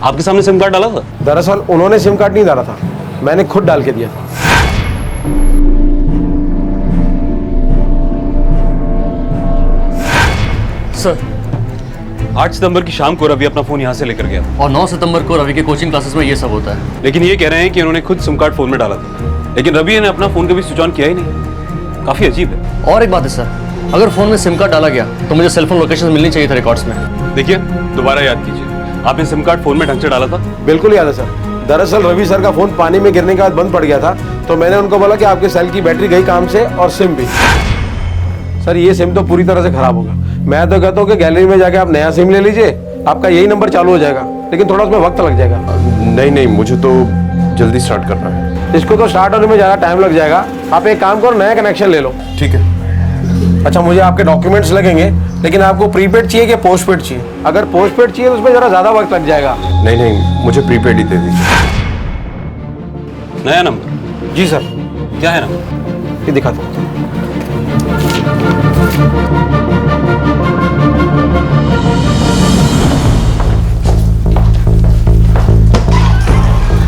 आपके सामने सिम कार्ड डाला था? दरअसल उन्होंने सिम कार्ड नहीं डाला था, मैंने खुद डाल के दिया था। सर 8 सितंबर की शाम को रवि अपना फोन यहाँ से लेकर गया था और 9 सितंबर को रवि के कोचिंग क्लासेस में ये सब होता है। लेकिन ये कह रहे हैं कि उन्होंने खुद सिम कार्ड फोन में डाला था, लेकिन रवि ने अपना फोन कभी स्विच ऑन किया ही नहीं। काफी अजीब है। और एक बात है सर, अगर फोन में सिम कार्ड डाला गया तो मुझे सेलफोन लोकेशन मिलनी चाहिए था रिकॉर्ड्स में। देखिए, दोबारा याद कीजिए, आपने सिम कार्ड फोन में ढंग से डाला था? बिल्कुल याद है सर। दरअसल रवि सर का फोन पानी में गिरने के बाद बंद पड़ गया था, तो मैंने उनको बोला कि आपके सेल की बैटरी गई काम से और सिम भी। सर ये सिम तो पूरी तरह से खराब होगा। मैं तो कहता हूँ कि गैलरी में जाके आप नया सिम ले लीजिए, आपका यही नंबर चालू हो जाएगा, लेकिन थोड़ा उसमें वक्त लग जाएगा। नहीं, मुझे तो जल्दी स्टार्ट करना है। इसको तो स्टार्ट होने में ज़्यादा टाइम लग जाएगा। आप एक काम करो, नया कनेक्शन ले लो। ठीक है। अच्छा, मुझे आपके डॉक्यूमेंट्स लगेंगे, लेकिन आपको प्रीपेड चाहिए कि पोस्टपेड चाहिए? अगर पोस्टपेड चाहिए तो उसमें जरा ज़्यादा वक्त लग जाएगा। नहीं, मुझे प्रीपेड ही दे दीजिए। नया नंबर? जी सर। क्या है नंबर? ये दिखाता हूँ।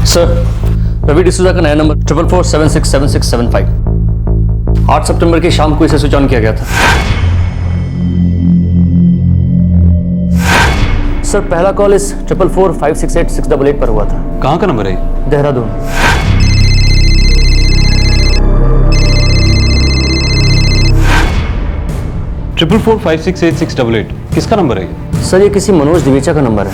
सर रवि डिसूजा का नया नंबर 44467675। 8 सितंबर की शाम को इसे स्विच ऑन किया गया था। सर पहला कॉल इस 444568 पर हुआ था। कहाँ का नंबर है? देहरादून। ट्रिपल 4568 किसका नंबर है? सर ये किसी मनोज दिवेचा का नंबर है।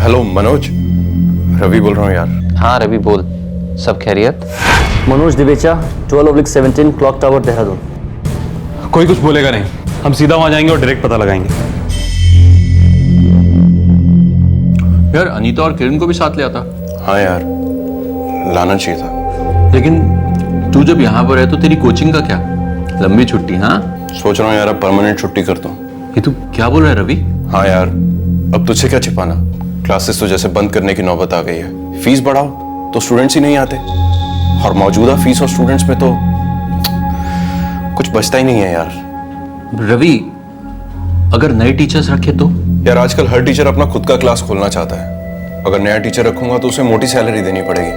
हेलो मनोज, रवि बोल रहा हूँ यार। हाँ रवि बोल। सब खैरियत? Manoj दिवेचा, 12/17 clock tower, Dehradun. कोई कुछ बोलेगा नहीं, हम सीधा वहां जाएंगे और डायरेक्ट पता लगाएंगे। यार अनीता और किरण को भी साथ ले आता। हाँ यार, लाना चाहिए था। लेकिन तू जब यहाँ पर है तो तेरी कोचिंग का क्या? लंबी छुट्टी? हाँ, सोच रहा हूँ यार, अब परमानेंट छुट्टी करता हूँ। ये तू क्या बोल रहा है रवि? हाँ यार, अब तुझसे क्या छिपाना, क्लासेस तो जैसे बंद करने की नौबत आ गई है। फीस बढ़ाओ तो स्टूडेंट्स ही नहीं आते, और मौजूदा फीस और स्टूडेंट्स में तो कुछ बचता ही नहीं है यार। रवि, अगर नए टीचर्स रखे तो? यार आजकल हर टीचर अपना खुद का क्लास खोलना चाहता है। अगर नया टीचर रखूंगा तो उसे मोटी सैलरी देनी पड़ेगी।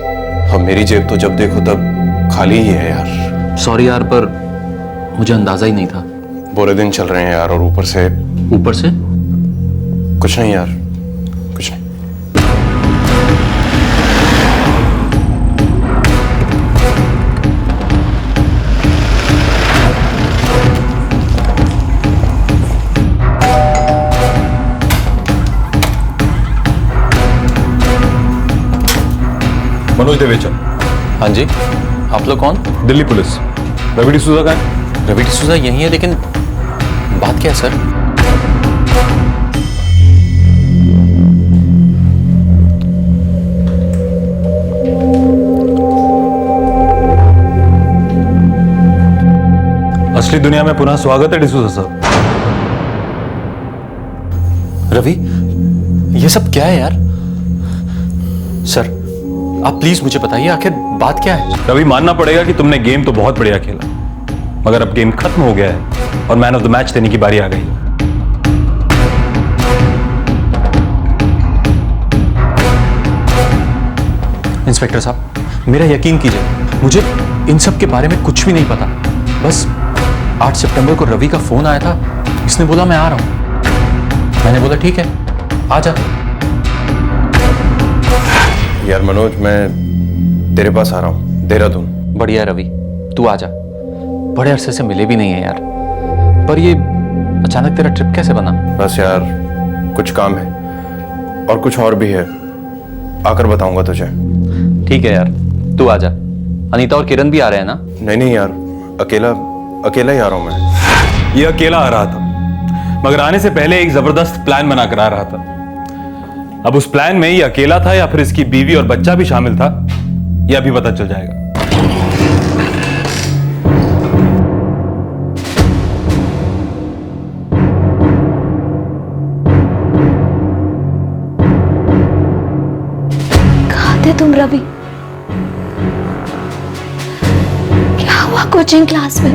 अब मेरी जेब तो जब देखो तब खाली ही है यार। सॉरी यार, पर मुझे अंदाजा ही नहीं था। बुरे दिन चल रहे हैं यार, और ऊपर से कुछ नहीं यार, कुछ नहीं। मनोज देवेचा। हाँ जी, आप लोग कौन? दिल्ली पुलिस। रवि डिसूजा का है? रवि डिसूजा यही है, लेकिन बात क्या है सर? असली दुनिया में पुनः स्वागत है डिसूजा साहब। रवि, ये सब क्या है यार? सर, आप प्लीज मुझे बताइए आखिर बात क्या है? रवि, मानना पड़ेगा कि तुमने गेम तो बहुत बढ़िया खेला, मगर अब गेम खत्म हो गया है और मैन ऑफ द मैच देने की बारी आ गई। इंस्पेक्टर साहब, मेरा यकीन कीजिए, मुझे इन सब के बारे में कुछ भी नहीं पता। बस 8 सितंबर को रवि का फोन आया था, इसने बोला मैं आ रहा हूं। मैंने बोला ठीक है, आ जा। यार मनोज, मैं तेरे पास आ रहा हूँ, देहरादून। बढ़िया रवि, तू आ जा। बड़े अरसे से मिले भी नहीं है यार। पर ये अचानक तेरा ट्रिप कैसे बना? बस यार, कुछ काम है और कुछ और भी है, आकर बताऊंगा तुझे। ठीक है यार, तू आ जा। अनीता और किरण भी आ रहे हैं ना? नहीं यार, अकेला ही आ रहा हूं मैं। ये अकेला आ रहा था, मगर आने से पहले एक जबरदस्त प्लान बनाकर आ रहा था। अब उस प्लान में ये अकेला था या फिर इसकी बीवी और बच्चा भी शामिल था, यह अभी पता चल जाएगा। कहाँ थे तुम रवि? क्या हुआ कोचिंग क्लास में?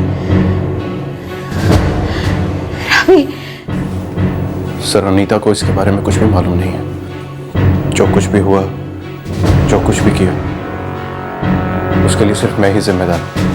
रवि, सर, अनीता को इसके बारे में कुछ भी मालूम नहीं है। जो कुछ भी हुआ, जो कुछ भी किया, उसके लिए सिर्फ मैं ही जिम्मेदार हूं।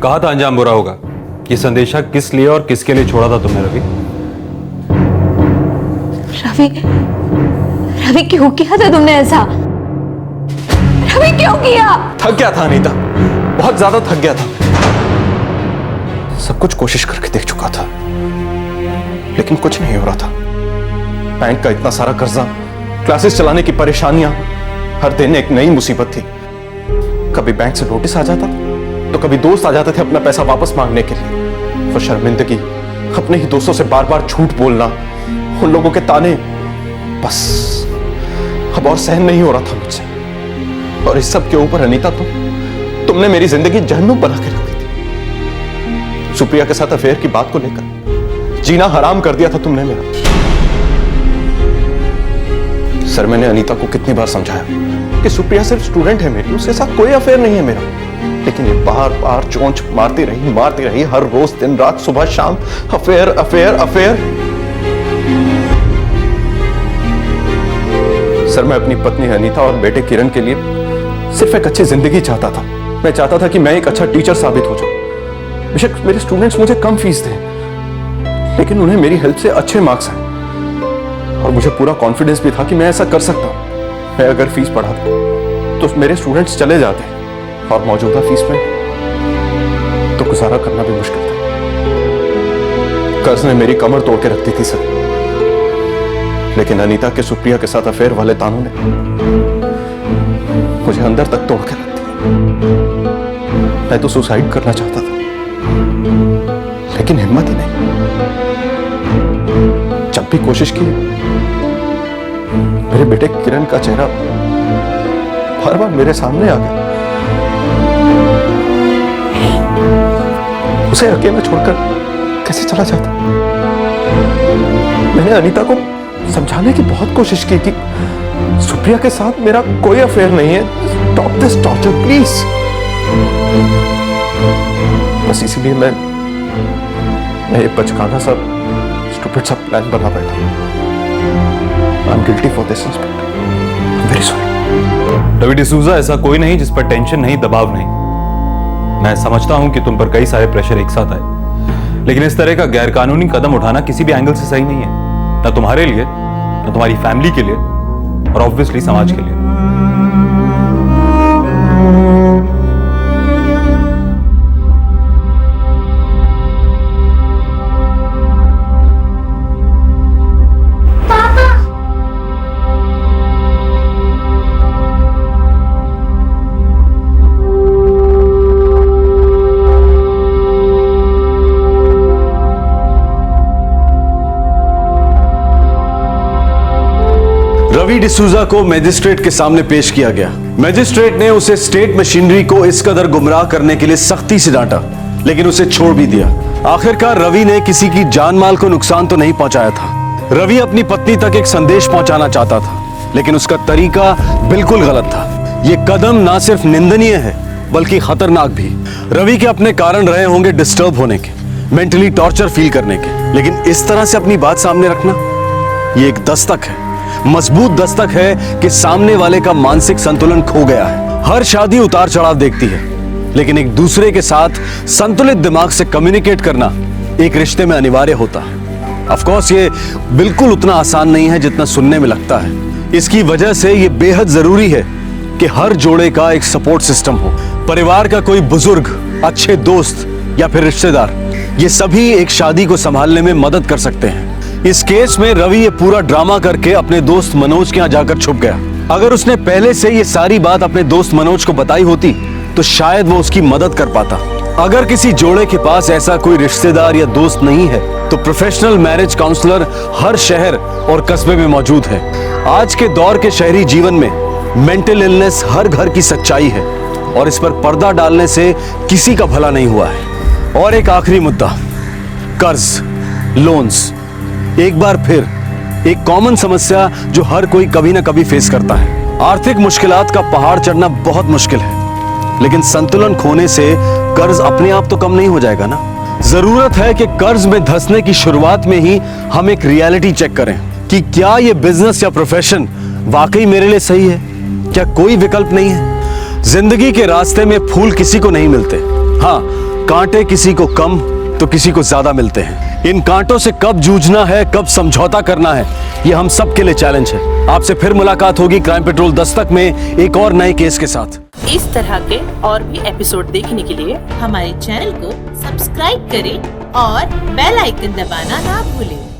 कहा था अंजाम बुरा होगा। ये संदेशा किस लिए और किसके लिए छोड़ा था तुमने रवि? रवि रवि क्यों किया था तुमने ऐसा? रवि क्यों किया? थक गया था अनीता, बहुत ज्यादा थक गया था। सब कुछ कोशिश करके देख चुका था, लेकिन कुछ नहीं हो रहा था। बैंक का इतना सारा कर्जा, क्लासेस चलाने की परेशानियां, हर दिन एक नई मुसीबत थी। कभी बैंक से नोटिस आ जाता था, तो कभी दोस्त आ जाते थे अपना पैसा वापस मांगने के लिए। वो शर्मिंदगी, अपने ही दोस्तों से बार बार झूठ बोलना, उन लोगों के ताने, बस अब और सहन नहीं हो रहा था मुझसे। और इस सब के ऊपर अनीता, तुमने मेरी जिंदगी जहन्नुम बना के रख दी थी। सुप्रिया के साथ अफेयर की बात को लेकर जीना हराम कर दिया था तुमने मेरा। सर, मैंने अनीता को कितनी बार समझाया कि सुप्रिया सिर्फ स्टूडेंट है मेरी, उसके साथ कोई अफेयर नहीं है मेरा, लेकिन ये बार बार चोंच मारती रही हर रोज, दिन रात, सुबह शाम, अफेयर अफेयर अफेयर। सर, मैं अपनी पत्नी अनीता और बेटे किरण के लिए सिर्फ एक अच्छी जिंदगी चाहता था। मैं चाहता था कि मैं एक अच्छा टीचर साबित हो जाऊं। बेशक मेरे स्टूडेंट्स मुझे कम फीस दें, लेकिन उन्हें मेरी हेल्प से अच्छे मार्क्स आए। और मुझे पूरा कॉन्फिडेंस भी था कि मैं ऐसा कर सकता हूं। मैं अगर फीस बढ़ाता तो मेरे स्टूडेंट्स चले जाते, और मौजूदा फीस में तो गुजारा करना भी मुश्किल था। कर्ज ने मेरी कमर तोड़ के रख दी थी सर, लेकिन अनीता के सुप्रिया के साथ अफेयर वाले तानों ने मुझे अंदर तक तोड़ के रख दिया। मैं तो सुसाइड करना चाहता था, लेकिन हिम्मत ही नहीं। जब भी कोशिश की, मेरे बेटे किरण का चेहरा बार बार मेरे सामने आ गया। उसे अकेला छोड़कर कैसे चला जाता। मैंने अनीता को समझाने की बहुत कोशिश की कि सुप्रिया के साथ मेरा कोई अफेयर नहीं है, स्टॉप दिस टॉर्चर प्लीज। बस इसीलिए मैं ये बचकाना सा स्टूपिड सा प्लान बना बैठा। I am guilty for this inspector, I am very sorry. Ravi D'Souza ऐसा कोई नहीं जिस पर टेंशन नहीं, दबाव नहीं। मैं समझता हूं कि तुम पर कई सारे प्रेशर एक साथ आए, लेकिन इस तरह का गैरकानूनी कदम उठाना किसी भी एंगल से सही नहीं है, ना तुम्हारे लिए, ना तुम्हारी फैमिली के लिए, और ऑब्वियसली समाज के लिए। रवि डिसूजा को मैजिस्ट्रेट के सामने पेश किया गया। मैजिस्ट्रेट ने उसे स्टेट मशीनरी को इस कदर गुमराह करने के लिए सख्ती से डांटा, लेकिन उसे छोड़ भी दिया। आखिरकार रवि ने किसी की जान माल को नुकसान तो नहीं पहुंचाया था। रवि अपनी पत्नी तक एक संदेश पहुंचाना चाहता था, लेकिन उसका तरीका बिल्कुल गलत था। यह कदम ना सिर्फ निंदनीय है, बल्कि खतरनाक भी। रवि के अपने कारण रहे होंगे डिस्टर्ब होने के, मेंटली टॉर्चर फील करने के, लेकिन इस तरह से अपनी बात सामने रखना, यह एक दस्तक है, मजबूत दस्तक है कि सामने वाले का मानसिक संतुलन खो गया है। हर शादी उतार चढ़ाव देखती है, लेकिन एक दूसरे के साथ संतुलित दिमाग से कम्युनिकेट करना एक रिश्ते में अनिवार्य होता है। ऑफ कोर्स ये बिल्कुल उतना आसान नहीं है जितना सुनने में लगता है। इसकी वजह से ये बेहद जरूरी है कि हर जोड़े का एक सपोर्ट सिस्टम हो। परिवार का कोई बुजुर्ग, अच्छे दोस्त या फिर रिश्तेदार, ये सभी एक शादी को संभालने में मदद कर सकते हैं। इस केस में रवि ये पूरा ड्रामा करके अपने दोस्त मनोज के यहाँ जाकर छुप गया। अगर उसने पहले से ये सारी बात अपने दोस्त मनोज को बताई होती तो शायद वो उसकी मदद कर पाता। अगर किसी जोड़े के पास ऐसा कोई रिश्तेदार या दोस्त नहीं है तो प्रोफेशनल मैरिज काउंसलर हर शहर और कस्बे में मौजूद है। आज के दौर के शहरी जीवन में मेंटल इलनेस हर घर की सच्चाई है, और इस पर पर्दा डालने से किसी का भला नहीं हुआ है। और एक आखिरी मुद्दा, कर्ज, लोन्स। एक बार फिर एक कॉमन समस्या जो हर कोई कभी ना कभी फेस करता है। आर्थिक मुश्किलात का पहाड़ चढ़ना बहुत मुश्किल है, लेकिन संतुलन खोने से कर्ज अपने आप तो कम नहीं हो जाएगा ना। जरूरत है कि कर्ज में धंसने की शुरुआत में ही हम एक रियलिटी चेक करें कि क्या ये बिजनेस या प्रोफेशन वाकई मेरे लिए सही है, क्या कोई विकल्प नहीं है। जिंदगी के रास्ते में फूल किसी को नहीं मिलते, हाँ कांटे किसी को कम, तो किसी को ज्यादा मिलते हैं। इन कांटों से कब जूझना है, कब समझौता करना है, ये हम सब के लिए चैलेंज है। आपसे फिर मुलाकात होगी क्राइम पेट्रोल दस्तक में एक और नए केस के साथ। इस तरह के और भी एपिसोड देखने के लिए हमारे चैनल को सब्सक्राइब करें और बेल आइकन दबाना ना भूलें।